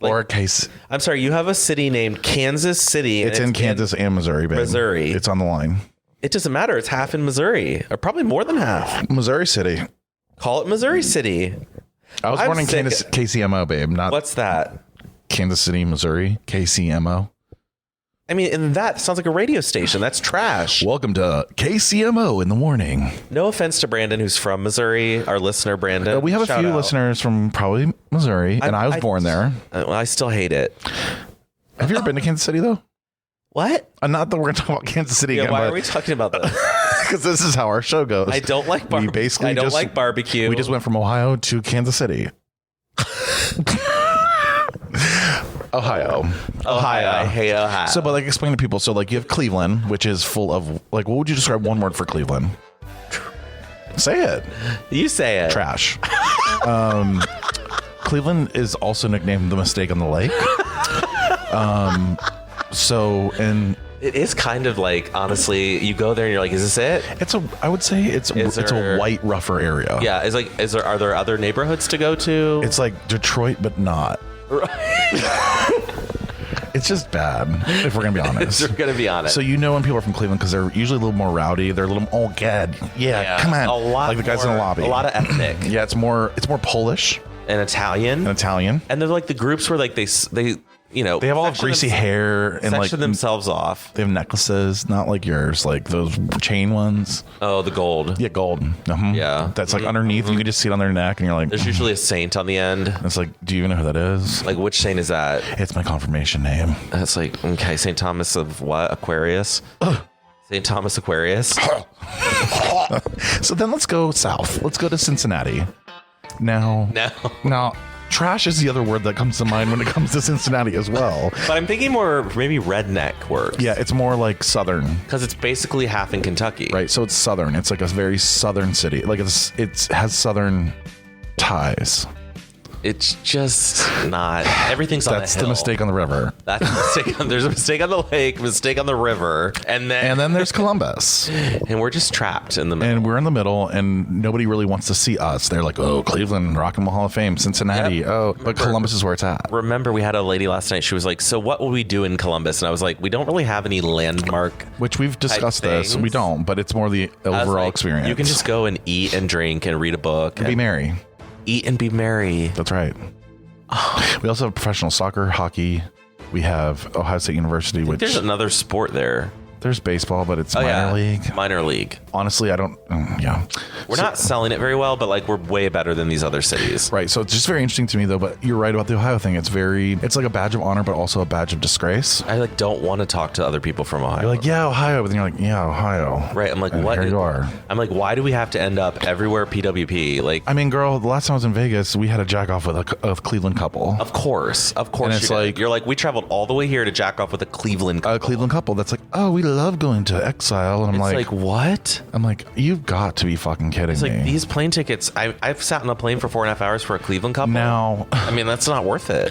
Or a case. I'm sorry, you have a city named Kansas City. It's in Kansas and Missouri, babe. Missouri. It's on the line. It doesn't matter. It's half in Missouri, or probably more than half. Missouri City. Call it Missouri City. I was born in Kansas, KCMO, babe. Not what's that? Kansas City, Missouri. KCMO. I mean, and that sounds like a radio station. That's trash. Welcome to KCMO in the morning. No offense to Brandon, who's from Missouri, our listener, Brandon. We have a few listeners from probably Missouri, and I was born there. I still hate it. Have you ever been to Kansas City, though? What? Not that we're going to talk about Kansas City again. Why are we talking about this? Because this is how our show goes. I don't like barbecue. I don't like barbecue. We just went from Ohio to Kansas City. Ohio. I hate Ohio. So, but like, explain to people. So, like, you have Cleveland, which is full of, like, what would you describe one word for Cleveland? Say it. You say it. Trash. Cleveland is also nicknamed the Mistake on the Lake. And it is kind of like, honestly, you go there and you're like, is this it? I would say it's a white, rougher area. Yeah. Are there other neighborhoods to go to? It's like Detroit, but not. It's just bad, if we're gonna be honest. We're gonna be honest. So when people are from Cleveland, because they're usually a little more rowdy. They're a little, oh god, yeah, come on, a lot like the guys in the lobby. A lot of ethnic. Yeah, it's more Polish and Italian. And they're like the groups where like they they have all greasy hair and like themselves off. They have necklaces, not like yours, like those chain ones. Oh, the gold. Yeah, gold. Yeah, that's like underneath. You can just see it on their neck, and you're like, there's usually a saint on the end. It's like, do you even know who that is? Like, which saint is that? It's my confirmation name. That's like, okay, Saint Thomas of what? Aquarius. St. Thomas Aquarius. So then let's go south. Let's go to Cincinnati. Now, trash is the other word that comes to mind when it comes to Cincinnati as well. But I'm thinking more maybe redneck words. Yeah, it's more like southern. Because it's basically half in Kentucky. Right, so it's southern. It's like a very southern city. Like it has southern ties. It's just not. Everything's on the hill. That's the mistake on the river. That's a mistake. There's a mistake on the lake, mistake on the river, and then there's Columbus. And we're just trapped in the middle. And we're in the middle, and nobody really wants to see us. They're like, oh, Cleveland, Rock and Roll Hall of Fame, Cincinnati. Yep. Oh, but Columbus is where it's at. Remember, we had a lady last night. She was like, so what will we do in Columbus? And I was like, we don't really have any landmark. Which we've discussed this. We don't, but it's more the overall experience. You can just go and eat and drink and read a book. And be merry. Eat and be merry. That's right. We also have professional soccer, hockey. We have Ohio State University, which there's another sport there. There's baseball, but it's minor league. Minor league. Honestly, I don't. We're not selling it very well, but like we're way better than these other cities. Right. So it's just very interesting to me, though. But you're right about the Ohio thing. It's like a badge of honor, but also a badge of disgrace. I like don't want to talk to other people from Ohio. You're like, yeah, Ohio, but then you're like, yeah, Ohio. Right. I'm like, what? Here you are. I'm like, why do we have to end up everywhere PWP? Like, I mean, girl, the last time I was in Vegas, we had a jack off with a Cleveland couple. Of course. And it's like you're like, we traveled all the way here to jack off with a Cleveland couple. A Cleveland couple. That's like, oh, we love going to exile. And I'm like, what? I'm like, you've got to be fucking kidding me. It's like these plane tickets. I've sat on a plane for 4.5 hours for a Cleveland couple. Now, I mean, that's not worth it.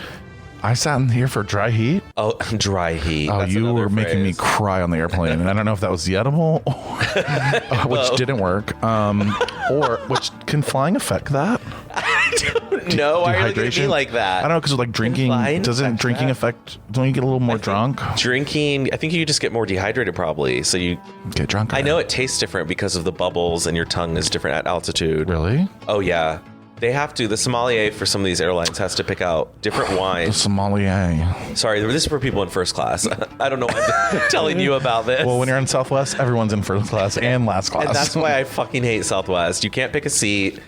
I sat in here for dry heat. Oh, dry heat. Oh, That's you were making me cry on the airplane, and I don't know if that was the edible, which didn't work, or which can flying affect that? I don't know. Why are you looking at me like that? I don't know, because like drinking, doesn't drinking affect? Don't you get a little more drunk? Drinking, I think you just get more dehydrated probably. So you get drunk. I know it tastes different because of the bubbles, and your tongue is different at altitude. Really? Oh yeah. They have to. The sommelier for some of these airlines has to pick out different wines. The sommelier. Sorry, this is for people in first class. I don't know why I'm telling you about this. Well, when you're in Southwest, everyone's in first class and last class. And that's why I fucking hate Southwest. You can't pick a seat.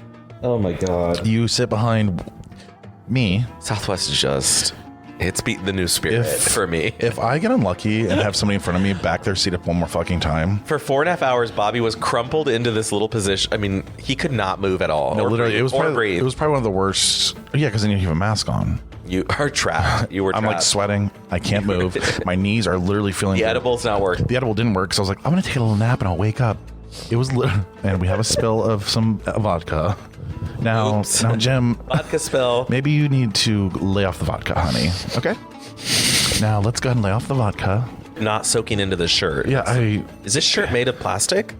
Oh my God. You sit behind me. Southwest is just... It's the new spirit for me. If I get unlucky and have somebody in front of me back their seat up one more fucking time. For 4.5 hours, Bobby was crumpled into this little position. I mean, he could not move at all. No, literally, breathe. It was probably one of the worst. Yeah, because then you have a mask on. You are trapped. You were trapped. I'm like sweating. I can't move. My knees are literally feeling... The edible's not working. The edible didn't work, so I was like, I'm going to take a little nap and I'll wake up. It was and we have a spill of some vodka. Now, Jim... Vodka spill. Maybe you need to lay off the vodka, honey. Okay? Now, let's go ahead and lay off the vodka. Not soaking into the shirt. Yeah, Is this shirt made of plastic?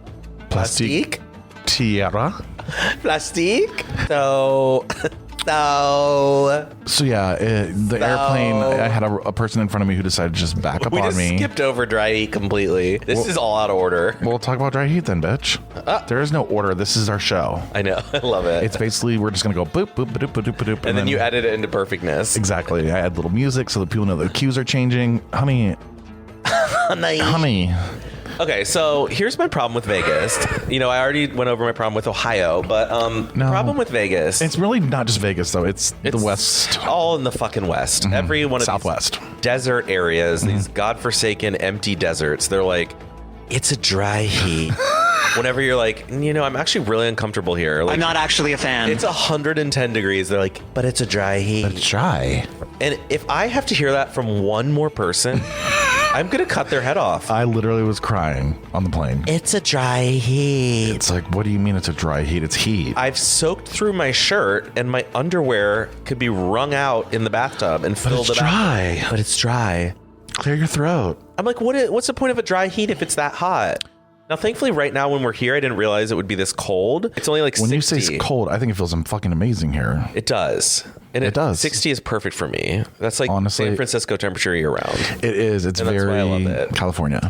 Plastique? Tierra? Plastique? So yeah, the airplane, I had a person in front of me who decided to just back up on me. We skipped over dry heat completely. This is all out of order. We'll talk about dry heat then, bitch. There is no order. This is our show. I know. I love it. It's basically, we're just going to go boop, boop, boop, boop, boop, boop. And then you edit it into perfectness. Exactly. I add little music so that people know the cues are changing. Honey. Okay, so here's my problem with Vegas. I already went over my problem with Ohio, but the problem with Vegas... It's really not just Vegas, though. It's the West. All in the fucking West. Mm-hmm. Every one of Southwest. These desert areas, these godforsaken empty deserts, they're like, it's a dry heat. Whenever you're like, I'm actually really uncomfortable here. Like, I'm not actually a fan. It's 110 degrees. They're like, but it's a dry heat. But it's dry. And if I have to hear that from one more person... I'm going to cut their head off. I literally was crying on the plane. It's a dry heat. It's like, what do you mean it's a dry heat? It's heat. I've soaked through my shirt and my underwear could be wrung out in the bathtub and filled it dry. But it's dry. Clear your throat. I'm like, what's the point of a dry heat if it's that hot? Now, thankfully, right now when we're here, I didn't realize it would be this cold. It's only like 60. When you say it's cold, I think it feels fucking amazing here. It does. And it does. 60 is perfect for me. That's like honestly, San Francisco temperature year round. It is. It's very I love it. California.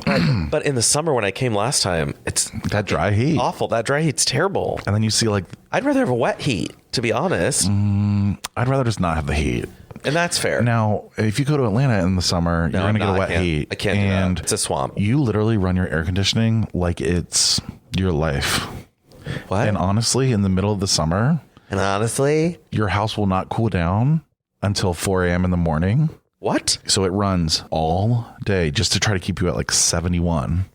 But in the summer when I came last time, it's that dry heat. Awful. That dry heat's terrible. And then you see like... I'd rather have a wet heat, to be honest. I'd rather just not have the heat. And that's fair. Now, if you go to Atlanta in the summer, you're going to get a wet heat. I can't do that. It's a swamp. You literally run your air conditioning like it's your life. What? And honestly, in the middle of the summer... And honestly... Your house will not cool down until 4 a.m. in the morning. What? So it runs all day just to try to keep you at like 71.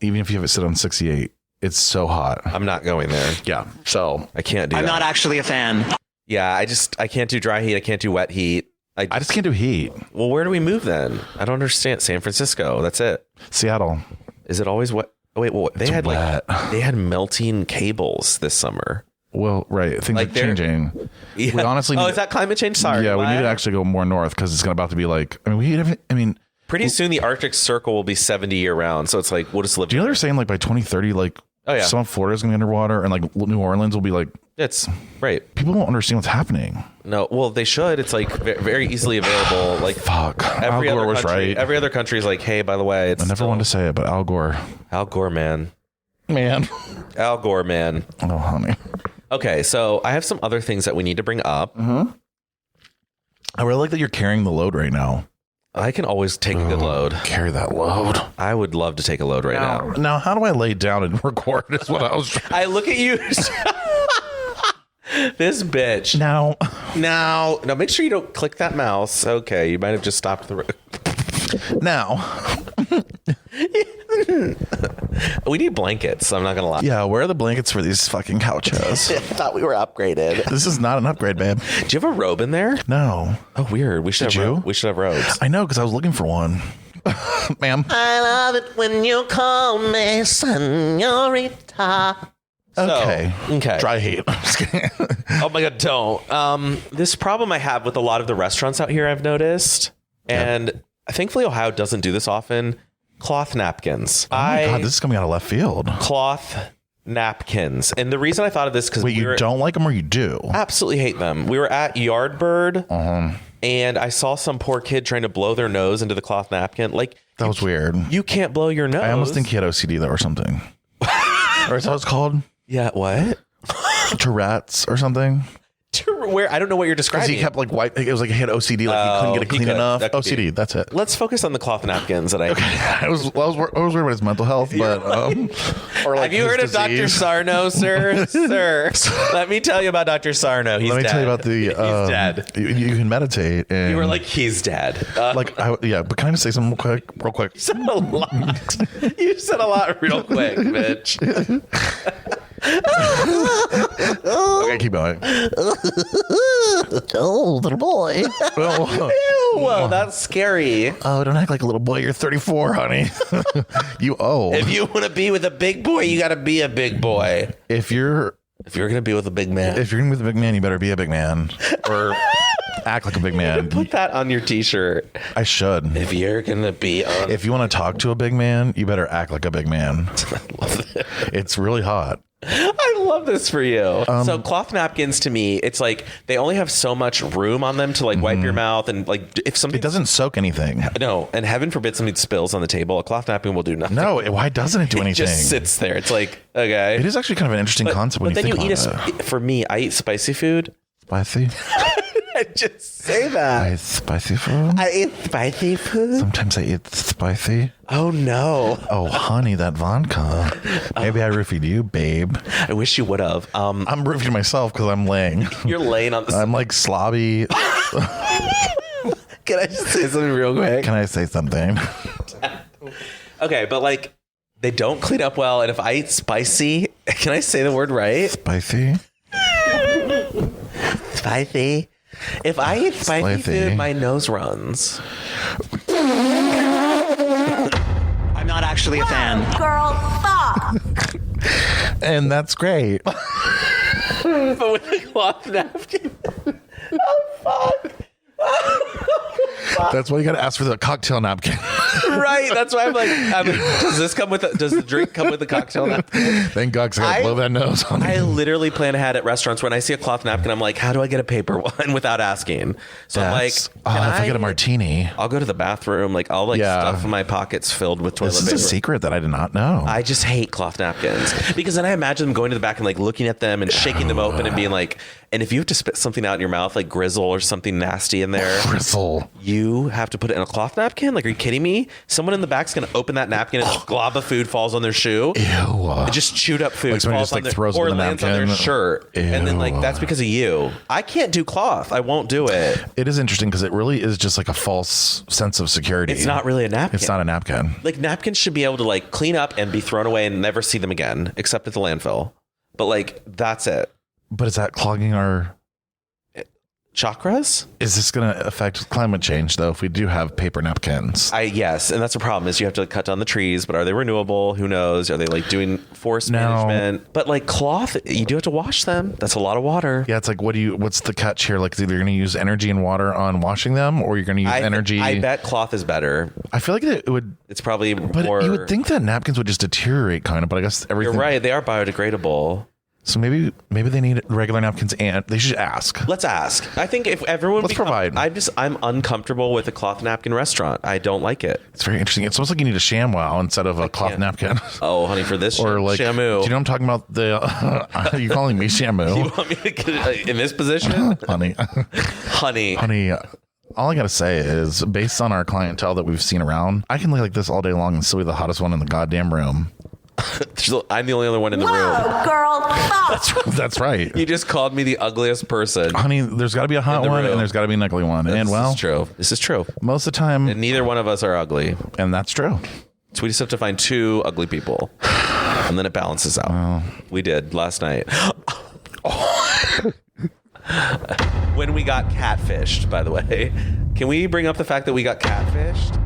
Even if you have it sit on 68. It's so hot. I'm not going there. Yeah. So I can't do that. I'm not actually a fan. Yeah, I can't do dry heat. I can't do wet heat. I just can't do heat. Well, where do we move then? I don't understand. San Francisco. That's it. Seattle. Is it always wet? Oh, wait, well, they had melting cables this summer. Well, right. Things are changing. Yeah. We honestly is that climate change? Sorry. Yeah, we need to actually go more north because it's about to be like, pretty soon the Arctic Circle will be 70 year round. So it's like, we'll just live. Do you know they're saying like by 2030, like some of Florida is going to be underwater and like New Orleans will be like, it's right. People don't understand what's happening. No, well, they should. It's like very easily available. Like fuck. Al Gore was right. Every other country is like, hey, by the way, I never wanted to say it, but Al Gore. Al Gore, man. Al Gore, man. Oh, honey. Okay, so I have some other things that we need to bring up. Mm-hmm. I really like that you're carrying the load right now. I can always take a good load. Carry that load. I would love to take a load right now. Now, how do I lay down and record is what I was I look at you. This bitch. Now, make sure you don't click that mouse. Okay, you might have just stopped the... Now... We need blankets. I'm not gonna lie. Yeah, where are the blankets for these fucking couches? I thought we were upgraded. This is not an upgrade, babe. Do you have a robe in there? No. Oh, weird. We should have robes. I know, because I was looking for one. Ma'am. I love it when you call me señorita. Okay. Dry heat. Oh my God, don't. This problem I have with a lot of the restaurants out here, I've noticed, and thankfully Ohio doesn't do this often. Cloth napkins. Oh my God, this is coming out of left field. Cloth napkins. And the reason I thought of this because you don't like them or you do? Absolutely hate them. We were at Yardbird and I saw some poor kid trying to blow their nose into the cloth napkin. Like that was weird. You can't blow your nose. I almost think he had OCD though or something. Or is that what it's called? Yeah, what? Tourette's or something. Where I don't know what you're describing. Because he kept like white. It was like he had OCD, like he couldn't get it clean enough. OCD, that's it. Let's focus on the cloth napkins that I. Okay, I was worried about his mental health, but or like have you heard of Dr. Sarno, sir? Sir, let me tell you about Dr. Sarno. He's let me dead. tell you about the. He's dead. You can meditate. And you were like, he's dead. But can I just say something real quick? You said a lot. You said a lot real quick, bitch. Okay, keep going. Oh, little boy. Ew, that's scary. Oh, don't act like a little boy. You're 34, honey. You old. If you want to be with a big boy, you got to be a big boy. If you're going to be with a big man. If you're going to be with a big man, you better be a big man. Or act like a big man. Put that on your t-shirt. I should. If you're going to be on... If you want to talk to a big man, you better act like a big man. I love it. It's really hot. I love this for you. So cloth napkins to me, it's like they only have so much room on them to like wipe your mouth and like if something... It doesn't soak anything. No, and heaven forbid something spills on the table. A cloth napkin will do nothing. No, why doesn't it do anything? It just sits there. It's like, okay. It is actually kind of an interesting concept when you think about it. For me, I eat spicy food. Spicy? I just say that. I eat spicy food? I eat spicy food? Sometimes I eat spicy. Oh, no. Oh, honey, that vodka. Maybe I roofied you, babe. I wish you would have. I'm roofied myself because I'm laying. You're laying on the... I'm like slobby. Can I just say something real quick? Can I say something? Okay, but like, they don't clean up well. And if I eat spicy, can I say the word right? Spicy? Spicy. If I eat spicy food, my nose runs. I'm not actually a fan. Girl, stop. And that's great. But with a cloth napkin. Oh, fuck. That's why you got to ask for the cocktail napkin. Right. That's why I'm like, does the drink come with a cocktail napkin? Thank God, because I got to blow that nose on I you. literally plan ahead at restaurants. When I see a cloth napkin, I'm like, how do I get a paper one without asking? So I'm like, if I get a martini, I'll go to the bathroom. Like, I'll stuff my pockets filled with toilet paper. This is a secret that I did not know. I just hate cloth napkins because then I imagine them going to the back and like looking at them and shaking them open and being like, and if you have to spit something out in your mouth, like grizzle or something nasty in there, Grizzle, you have to put it in a cloth napkin? Like, are you kidding me? Someone in the back's going to open that napkin and a glob of food falls on their shoe. Ew. Just chewed up food Like somebody falls just, on like, throws or it in the lands on their napkin. shirt. Ew. And then like, that's because of you. I can't do cloth. I won't do it. It is interesting because it really is just like a false sense of security. It's not really a napkin. It's not a napkin. Like, napkins should be able to like clean up and be thrown away and never see them again, except at the landfill. But like, that's it. But is that clogging our chakras? Is this going to affect climate change though if we do have paper napkins? Yes, and that's a problem is you have to cut down the trees, but are they renewable? Who knows? Are they like doing forest management? But like cloth, you do have to wash them. That's a lot of water. Yeah, it's like what's the catch here? Like, it's either you're going to use energy and water on washing them, or you're going to use energy. I bet cloth is better. I feel like it would. It's probably but more. You would think that napkins would just deteriorate, kind of. But I guess everything. You're right. They are biodegradable. So maybe they need regular napkins, and they should ask. Let's ask. I think if everyone provide. I'm uncomfortable with a cloth napkin restaurant. I don't like it. It's very interesting. It's almost like you need a ShamWow instead of a cloth napkin. Oh, honey, for this or like Shamu. Do you know what I'm talking about? Are you calling me Shamu? You want me to get in this position, honey? Honey. All I gotta say is, based on our clientele that we've seen around, I can look like this all day long and still be the hottest one in the goddamn room. I'm the only other one in the room. Girl, stop. That's right. You just called me the ugliest person. Honey, there's got to be a hot one and there's got to be an ugly one. This is true. Most of the time. And neither one of us are ugly. And that's true. So we just have to find two ugly people. And then it balances out. We did last night. When we got catfished, by the way. Can we bring up the fact that we got catfished?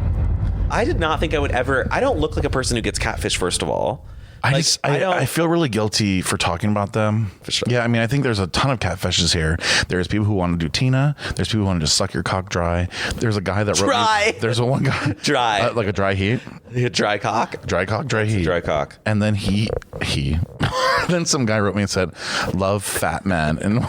I did not think I would ever. I don't look like a person who gets catfished, first of all. I feel really guilty for talking about them. For sure. Yeah, I mean, I think there's a ton of catfishes here. There's people who want to do Tina. There's people who want to just suck your cock dry. There's a guy that wrote dry. There's one guy dry, like a dry heat. A dry cock. Dry cock, dry heat. Dry cock. And then he. Then some guy wrote me and said, "Love fat men." And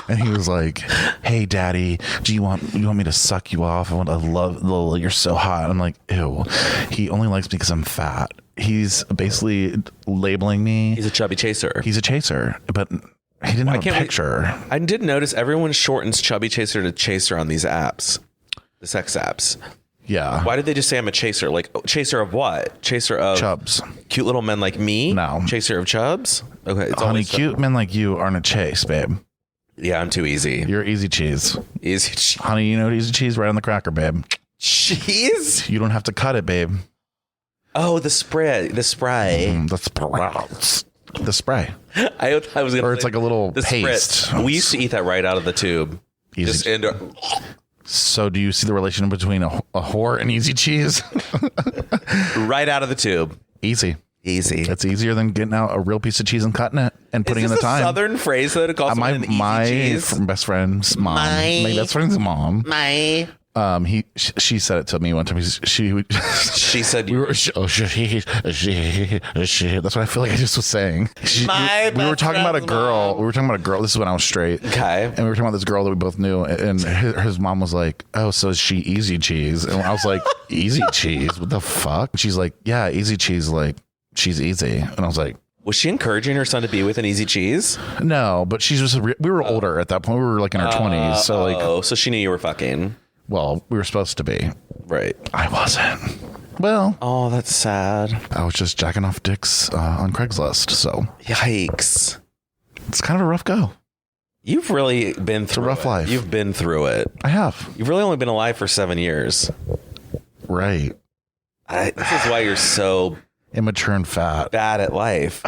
and he was like, "Hey, daddy, do you want me to suck you off? I love. You're so hot." I'm like, ew. He only likes me because I'm fat. He's basically labeling me. He's a chubby chaser. He's a chaser, but He didn't have a picture. I did notice everyone shortens chubby chaser to chaser on these apps, the sex apps. Yeah. Why did they just say I'm a chaser? Like, chaser of what? Chaser of chubs. Cute little men like me? No. Chaser of chubs? Okay. It's Honey, cute men like you aren't a chase, babe. Yeah, I'm too easy. You're easy cheese. Easy cheese. Honey, you know easy cheese right on the cracker, babe. Cheese? You don't have to cut it, babe. Oh, the spray. The spray. The spray. I was gonna or it's like a little paste. We used to eat that right out of the tube. Easy. So do you see the relation between a whore and easy cheese? Right out of the tube. Easy. It's easier than getting out a real piece of cheese and cutting it and putting in the time. Southern phrase though to call someone an easy cheese? My best friend's mom. My best friend's mom. She said it to me one time. She said we were. That's what I feel like I just was saying. We were talking about a girl. We were talking about a girl. This is when I was straight. Okay. And we were talking about this girl that we both knew. And his mom was like, "Oh, so is she easy cheese?" And I was like, "Easy cheese? What the fuck?" And she's like, "Yeah, easy cheese. Like she's easy." And I was like, was she encouraging her son to be with an easy cheese? No, but she's just. We were older at that point. We were like in our 20s. So like, so she knew you were fucking. Well, we were supposed to be. Right. I wasn't. Well. Oh, that's sad. I was just jacking off dicks on Craigslist, so. Yikes. It's kind of a rough go. You've really been through It's a rough life. You've been through it. I have. You've really only been alive for 7 years. Right. This is why you're so... immature and fat. Bad at life.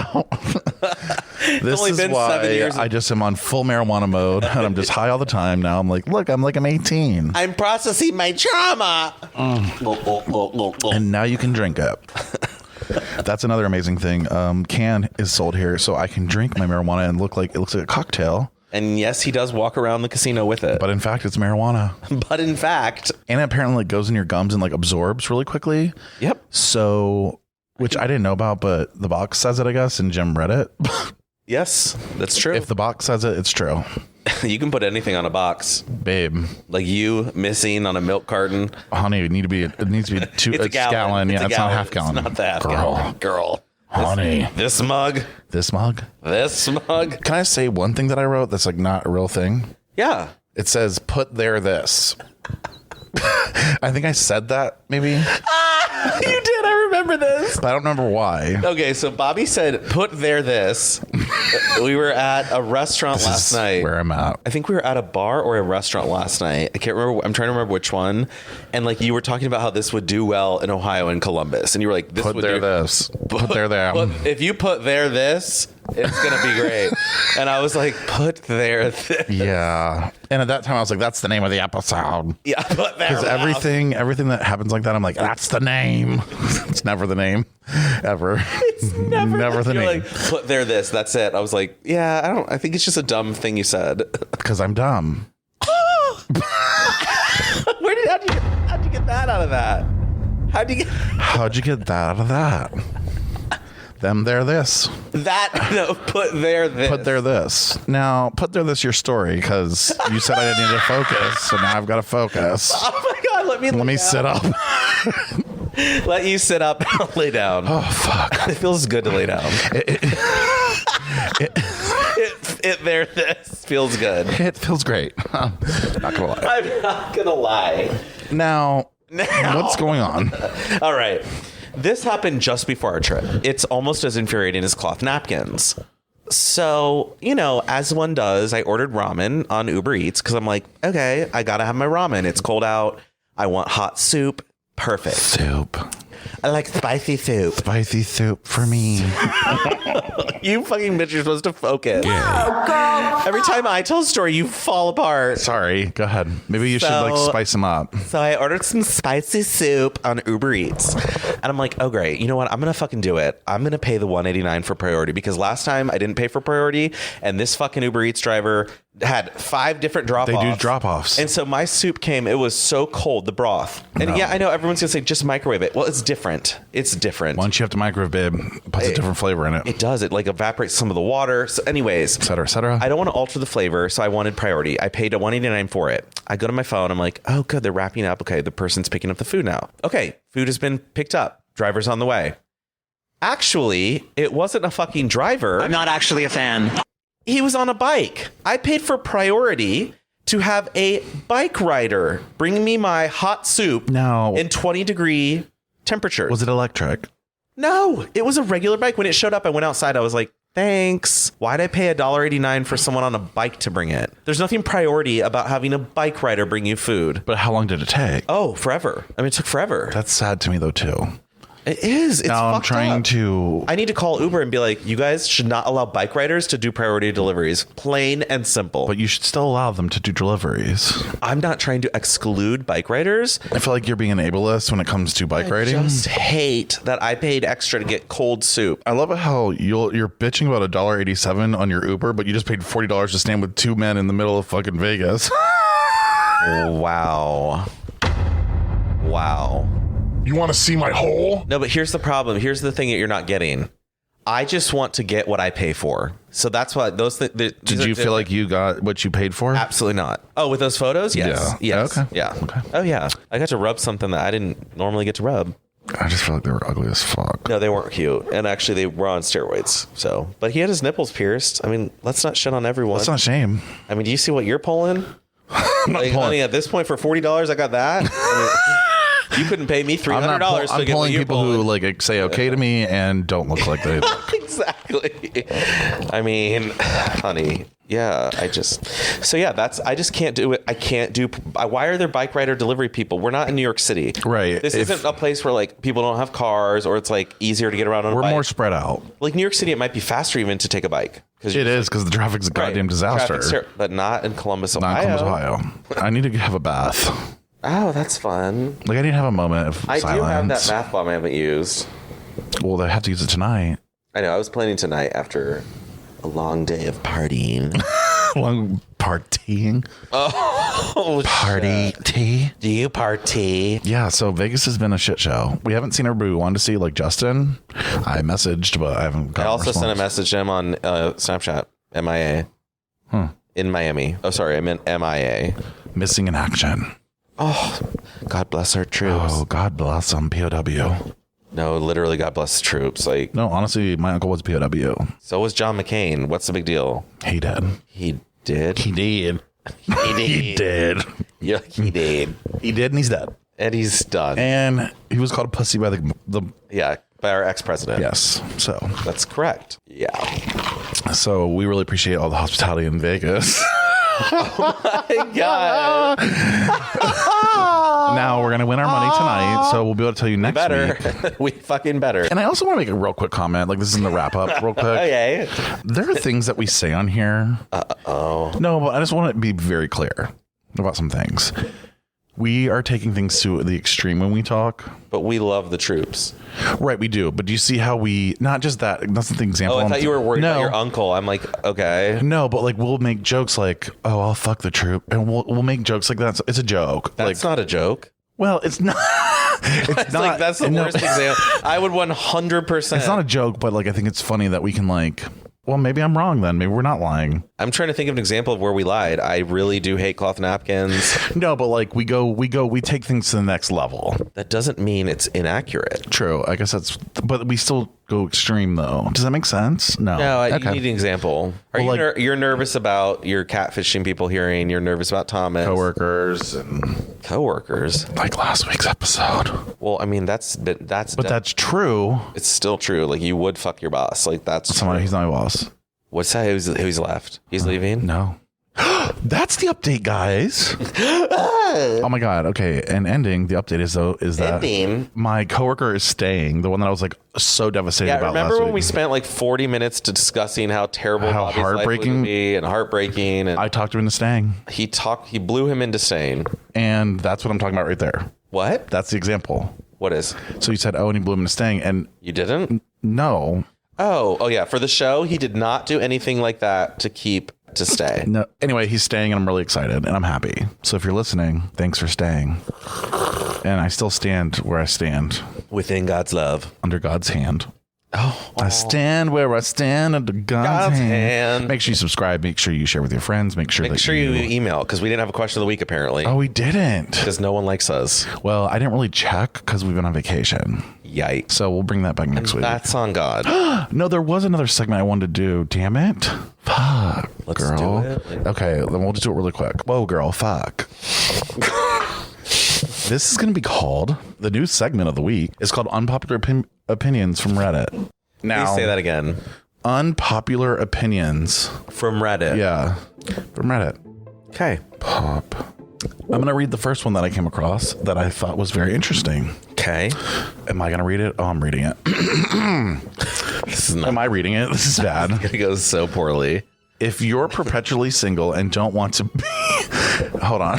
This only is been why 7 years. I just am on full marijuana mode and I'm just high all the time now. I'm like, look, I'm 18. I'm processing my trauma. And now you can drink it. That's another amazing thing. Can is sold here, so I can drink my marijuana and it looks like a cocktail. And yes, he does walk around the casino with it. But in fact, it's marijuana. And it apparently goes in your gums and absorbs really quickly. Yep. So, which I didn't know about, but the box says it, I guess, and Jim read it. Yes, that's true. If the box says it, it's true. You can put anything on a box, babe. Like you missing on a milk carton. Honey, it needs to be it's a gallon. Yeah, it's not a half gallon. It's not the half gallon. Girl. Honey. This mug. Can I say one thing that I wrote that's not a real thing? Yeah. It says, put there this. I think I said that maybe. You did. I remember this. But I don't remember why. Okay, so Bobby said, put there this. We were at a restaurant last night. Where I'm at. I think we were at a bar or a restaurant last night. I can't remember. I'm trying to remember which one. And you were talking about how this would do well in Ohio and Columbus. And you were like, this put would there do this. Put there that. If you put there this, it's going to be great. And I was like, put there this. Yeah. And at that time I was like, that's the name of the episode. Yeah, put there. Because everything that happens like that, I'm like, that's the name. It's never the name. Ever. It's never the name. Like, put there this. That's it. I was like, yeah, I think it's just a dumb thing you said. Because I'm dumb. How'd you get that out of that? How'd you get that out of that? Them there this. Put there this. Put there this. Now, put there this your story, because you said I didn't need to focus, so now I've got to focus. Oh my God, let me sit up. Let you sit up and lay down. Oh, fuck. It feels good to lay down. This feels good. It feels great. I'm not gonna lie. I'm not gonna lie. Now, what's going on? All right. This happened just before our trip. It's almost as infuriating as cloth napkins. So, as one does, I ordered ramen on Uber Eats because I'm like, okay, I gotta have my ramen. It's cold out. I want hot soup. Perfect. Soup. I like spicy soup. Spicy soup for me. You fucking bitch, you're supposed to focus. Every time I tell a story, you fall apart. Sorry, go ahead. Maybe you should spice them up. So I ordered some spicy soup on Uber Eats. And I'm like, oh, great. You know what? I'm going to fucking do it. I'm going to pay the $189 for priority because last time I didn't pay for priority and this fucking Uber Eats driver had 5 different drop-offs. They do drop-offs. And so my soup came, it was so cold, the broth. And yeah, I know everyone's going to say, just microwave it. Well, it's different. It's different. Once you have to microwave, babe, it puts a different flavor in it. It does. It evaporates some of the water. So anyways. Et cetera, et cetera. I don't want to alter the flavor, so I wanted priority. I paid $189 for it. I go to my phone. I'm like, oh, good. They're wrapping up. Okay, the person's picking up the food now. Okay, food has been picked up. Driver's on the way. Actually, it wasn't a fucking driver. I'm not actually a fan. He was on a bike. I paid for priority to have a bike rider bring me my hot soup in 20-degree temperatures. Was it electric? No, it was a regular bike. When it showed up, I went outside. I was like, thanks. Why'd I pay $1.89 for someone on a bike to bring it? There's nothing priority about having a bike rider bring you food. But how long did it take? Oh, forever. I mean, it took forever. That's sad to me, though, too. It is. It's now I'm fucked trying up. to... I need to call Uber and be like, you guys should not allow bike riders to do priority deliveries. Plain and simple. But you should still allow them to do deliveries. I'm not trying to exclude bike riders. I feel like you're being an ableist when it comes to bike riding. I just hate that I paid extra to get cold soup. I love it how you're bitching about $1.87 on your Uber, but you just paid $40 to stand with two men in the middle of fucking Vegas. Wow. You want to see my hole? No, but here's the problem. Here's the thing that you're not getting. I just want to get what I pay for. So that's why those things. Did you feel like you got what you paid for? Absolutely not. Oh, with those photos? Yes. Yeah. Yes. Okay. Yeah. Okay. Oh, yeah. I got to rub something that I didn't normally get to rub. I just feel like they were ugly as fuck. No, they weren't cute. And actually, they were on steroids. So, but he had his nipples pierced. I mean, let's not shit on everyone. That's not a shame. I mean, do you see what you're pulling? I'm not pulling. Honey, at this point, for $40, I got that. I mean, you couldn't pay me $300 I'm to get pulling what you're people pulling. who like say okay to me and don't look like they look. Exactly. I mean, honey, yeah, I just can't do it. I can't do. Why are there bike rider delivery people? We're not in New York City. Right. This isn't a place where like people don't have cars or it's like easier to get around on a bike. We're more spread out. Like New York City, it might be faster even to take a bike. It is because the traffic's a goddamn disaster. But not in Columbus, Ohio. Not in Columbus, Ohio. I need to have a bath. Oh, that's fun. Like I need to have a moment of silence. I do have that bath bomb I haven't used. Well, I have to use it tonight. I know. I was planning tonight after a long day of partying. Long partying. Oh, party tea. Do you party? Yeah. So Vegas has been a shit show. We haven't seen everybody we wanted to see, like Justin. I messaged, but I haven't got. I also sent a message to him on Snapchat. MIA. In Miami. Oh, sorry. I meant MIA. Missing in action. Oh, God bless our troops. Oh, God bless them. POW. No, literally, God bless the troops. Like, no, honestly, my uncle was POW. So was John McCain. What's the big deal? He did. He did. He did. He did. Yeah, he did. He did, and he's dead. And he's done. And he was called a pussy by the by our ex-president. Yes. So that's correct. Yeah. So we really appreciate all the hospitality in Vegas. Oh my God. Now we're going to win our money tonight, so we'll be able to tell you next week. We fucking better. And I also want to make a real quick comment. Like, this is in the wrap up real quick. Okay. There are things that we say on here. Uh-oh. No, but I just want to be very clear about some things. We are taking things to the extreme when we talk. But we love the troops. Right, we do. But do you see how we, not just that, that's the example. Oh, I thought you were worried about your uncle. I'm like, okay. No, but like we'll make jokes like, oh, I'll fuck the troop. And we'll make jokes like that. It's a joke. That's not a joke. Well, it's not. It's not. Like, that's the worst example. I would 100%. It's not a joke, but like I think it's funny that we can like, well, maybe I'm wrong then. Maybe we're not lying. I'm trying to think of an example of where we lied. I really do hate cloth napkins. No, but like we take things to the next level. That doesn't mean it's inaccurate. True. I guess but we still go extreme though. Does that make sense? No. No, okay. you need an example. You're nervous about your catfishing people hearing. You're nervous about Thomas. Coworkers. Like last week's episode. Well, I mean, that's true. It's still true. Like you would fuck your boss. Like that's somebody. He's not my boss. What's that? Who's left? He's leaving? No. That's the update, guys. Oh my God. Okay. And ending the update is that my coworker is staying. The one that I was like so devastated about. Remember last when week. we spent like 40 minutes discussing how terrible, how Bobby's heartbreaking life would be and heartbreaking. And I talked him into staying. He blew him into staying. And that's what I'm talking about right there. What? That's the example. What is? So you said, oh, and he blew him into staying, and you didn't? No. Oh yeah. For the show, he did not do anything like that to stay. No. Anyway, he's staying, and I'm really excited, and I'm happy. So if you're listening, thanks for staying. And I still stand where I stand. Within God's love. Under God's hand. Oh. I stand where I stand under God's hand. Make sure you subscribe. Make sure you share with your friends. Make sure you email, because we didn't have a question of the week apparently. Oh, we didn't. Because no one likes us. Well, I didn't really check because we've been on vacation. Yikes. So we'll bring that back next week. That's on God. No, there was another segment I wanted to do. Damn it. Fuck, Let's girl. do it. Okay, then we'll just do it really quick. Whoa, girl, fuck. This is going to be called, the new segment of the week is called Unpopular Opinions from Reddit. Now, Please say that again. Unpopular opinions. From Reddit. Yeah, from Reddit. Okay. Pop. I'm going to read the first one that I came across that I thought was very interesting. Okay. Am I going to read it? Oh, I'm reading it. Am I reading it? This is bad. It goes so poorly. If you're perpetually single and don't want to be... Hold on.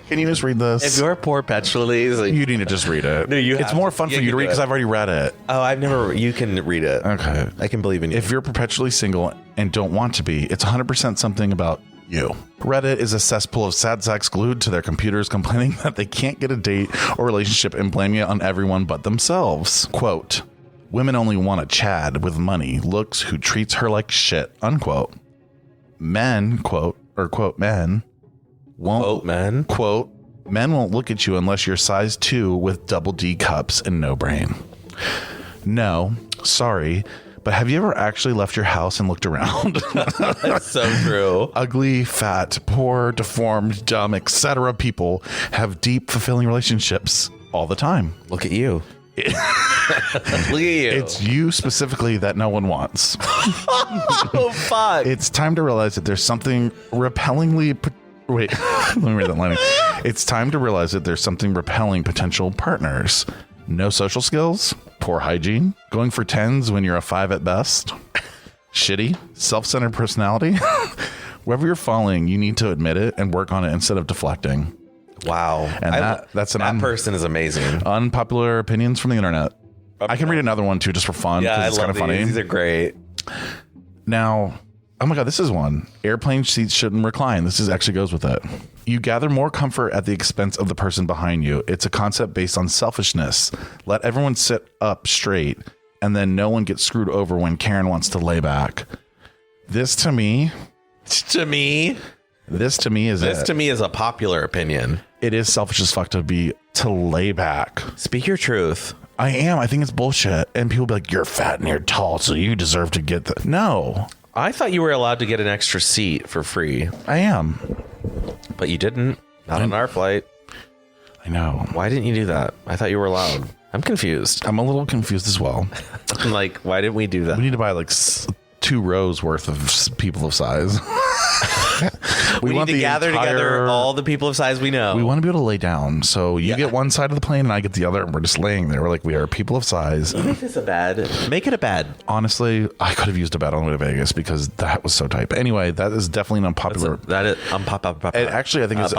Can you just read this? If you're perpetually... You need to just read it. No, It's more fun for you to read because I've already read it. Oh, I've never... You can read it. Okay. I can believe in you. If you're perpetually single and don't want to be, it's 100% something about you. Reddit is a cesspool of sad sacks glued to their computers complaining that they can't get a date or relationship and blaming it on everyone but themselves. Quote, women only want a Chad with money, looks, who treats her like shit, unquote. Men, quote, men won't, quote, men, quote, men won't look at you unless you're size 2 with double D cups and no brain. No, sorry, but have you ever actually left your house and looked around? That's so true. Ugly, fat, poor, deformed, dumb, etc. people have deep, fulfilling relationships all the time. Look at you. Look at you. It's you specifically that no one wants. Oh, fuck. It's time to realize that there's something repellingly... Wait, let me read that line. It's time to realize that there's something repelling potential partners. No social skills, poor hygiene, going for 10s when you're a 5 at best, shitty, self-centered personality. Wherever you're falling, you need to admit it and work on it instead of deflecting. Wow. And that person is amazing. Unpopular opinions from the internet. I can read another one too, just for fun. Yeah, it's kind of funny. These are great. Now, oh my God, this is one. Airplane seats shouldn't recline. This actually goes with it. You gather more comfort at the expense of the person behind you. It's a concept based on selfishness. Let everyone sit up straight, and then no one gets screwed over when Karen wants to lay back. This to me is a popular opinion. It is selfish as fuck to lay back. Speak your truth. I am. I think it's bullshit. And people be like, you're fat and you're tall, so you deserve to get the... No. I thought you were allowed to get an extra seat for free. I am. But you didn't. Not on our flight. I know. Why didn't you do that? I thought you were allowed. I'm confused. I'm a little confused as well. I'm like, why didn't we do that? We need to buy like 2 rows worth of people of size. we need to gather together all the people of size we know. We want to be able to lay down. So you get one side of the plane and I get the other, and we're just laying there. We're like, we are people of size. Make this a bed. Make it a bed. Honestly, I could have used a bed on the way to Vegas because that was so tight. But anyway, that is definitely an unpopular. Actually, I think it's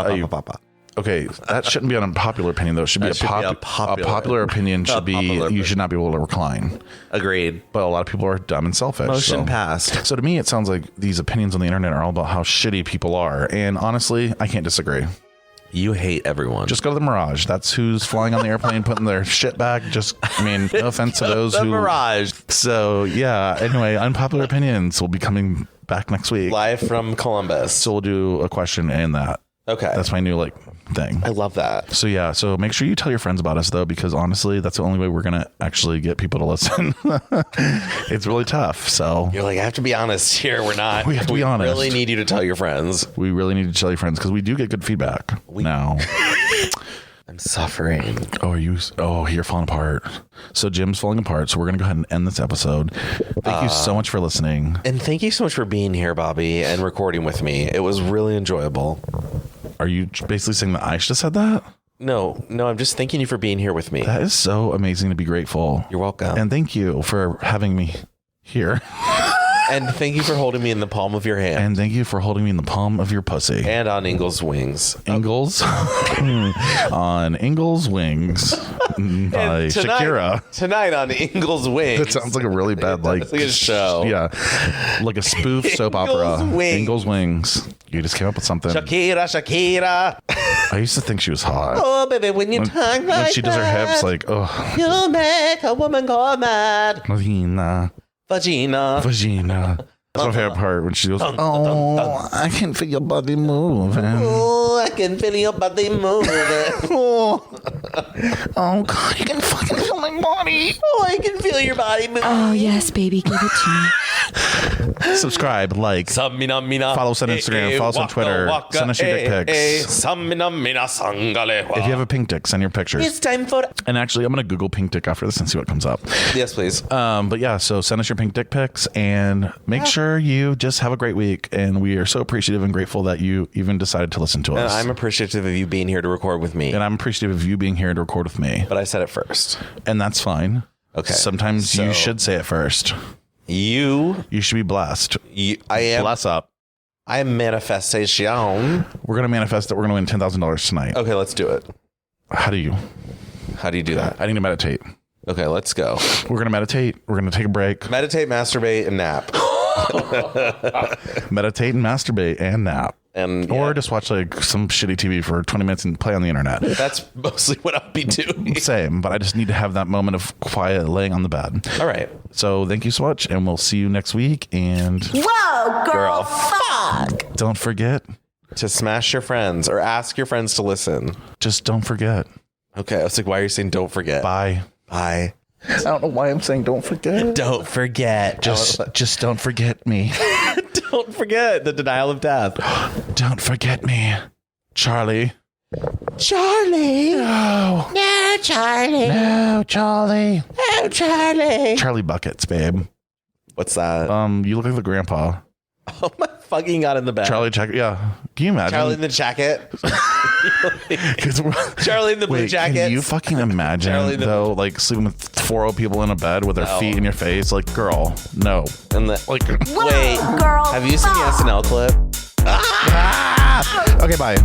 okay. That shouldn't be an unpopular opinion though. It should be a popular opinion. Should be you should not be able to recline. Agreed. But a lot of people are dumb and selfish. Motion passed. So to me, it sounds like these opinions on the internet are all about how shitty people are. And honestly, I can't disagree. You hate everyone. Just go to the Mirage. That's who's flying on the airplane, putting their shit back. No offense to those who... Mirage. So, yeah. Anyway, unpopular opinions will be coming back next week. Live from Columbus. So we'll do a question and that. Okay. That's my new thing. I love that. So yeah, so make sure you tell your friends about us though, because honestly, that's the only way we're going to actually get people to listen. It's really tough. So you're like, I have to be honest here. We have to be honest. We really need you to tell your friends. We really need to tell your friends because we do get good feedback now. I'm suffering. You're falling apart. So Jim's falling apart. So we're going to go ahead and end this episode. Thank you so much for listening. And thank you so much for being here, Bobby, and recording with me. It was really enjoyable. Are you basically saying that I should have said that? No, I'm just thanking you for being here with me. That is so amazing to be grateful. You're welcome. And thank you for having me here. And thank you for holding me in the palm of your hand. And thank you for holding me in the palm of your pussy. And on Ingalls Wings. Ingalls? On Ingalls Wings by Shakira. Tonight on Ingalls Wings. That sounds like a really bad like a show. Yeah. Like a spoof soap opera. Ingalls Wings. You just came up with something. Shakira. I used to think she was hot. Oh, baby, when you talk like when she does her hips, like, oh. You make a woman go mad. Vagina. That's my favorite part when she goes, "Oh, I can feel your body moving. Oh, I can feel your body moving. Oh God, you can fucking feel my body. Oh, I can feel your body moving. Oh, yes, baby, give it to me. Subscribe, like, follow us on Instagram, follow us on Twitter, send us your dick pics. If you have a pink dick, send your pictures. It's time for... And actually, I'm going to Google pink dick after this and see what comes up. Yes, please. But yeah, so send us your pink dick pics and make sure you just have a great week. And we are so appreciative and grateful that you even decided to listen to us. And I'm appreciative of you being here to record with me. And I'm appreciative of you being here to record with me. But I said it first. And that's fine. Okay. Sometimes you should say it first. You should be blessed. I am. Bless up. I am manifestation. We're going to manifest that we're going to win $10,000 tonight. Okay, let's do it. How do you do that? I need to meditate. Okay, let's go. We're going to meditate. We're going to take a break. Meditate, masturbate, and nap. Meditate and masturbate and nap. Or just watch like some shitty TV for 20 minutes and play on the internet. That's mostly what I'll be doing. Same, but I just need to have that moment of quiet laying on the bed. All right. So thank you so much, and we'll see you next week. And Whoa, girl, fuck. Don't forget to smash your friends or ask your friends to listen. Just don't forget. Okay, I was like, why are you saying don't forget? Bye. Bye. I don't know why I'm saying don't forget. Don't forget. Just don't forget me. Don't forget the denial of death. Don't forget me. Charlie. Charlie. No. No, Charlie. No, Charlie. No, Charlie. Charlie Buckets, babe. What's that? You look like the grandpa. Oh my fucking God, in the back. Charlie jacket. Yeah. Can you imagine? Charlie in the jacket. Charlie in the blue jacket. Can you fucking imagine though, like sleeping with 4 people in a bed with their feet in your face? Like, girl, no. And like, wait, girl, have you seen the SNL clip? Okay, bye.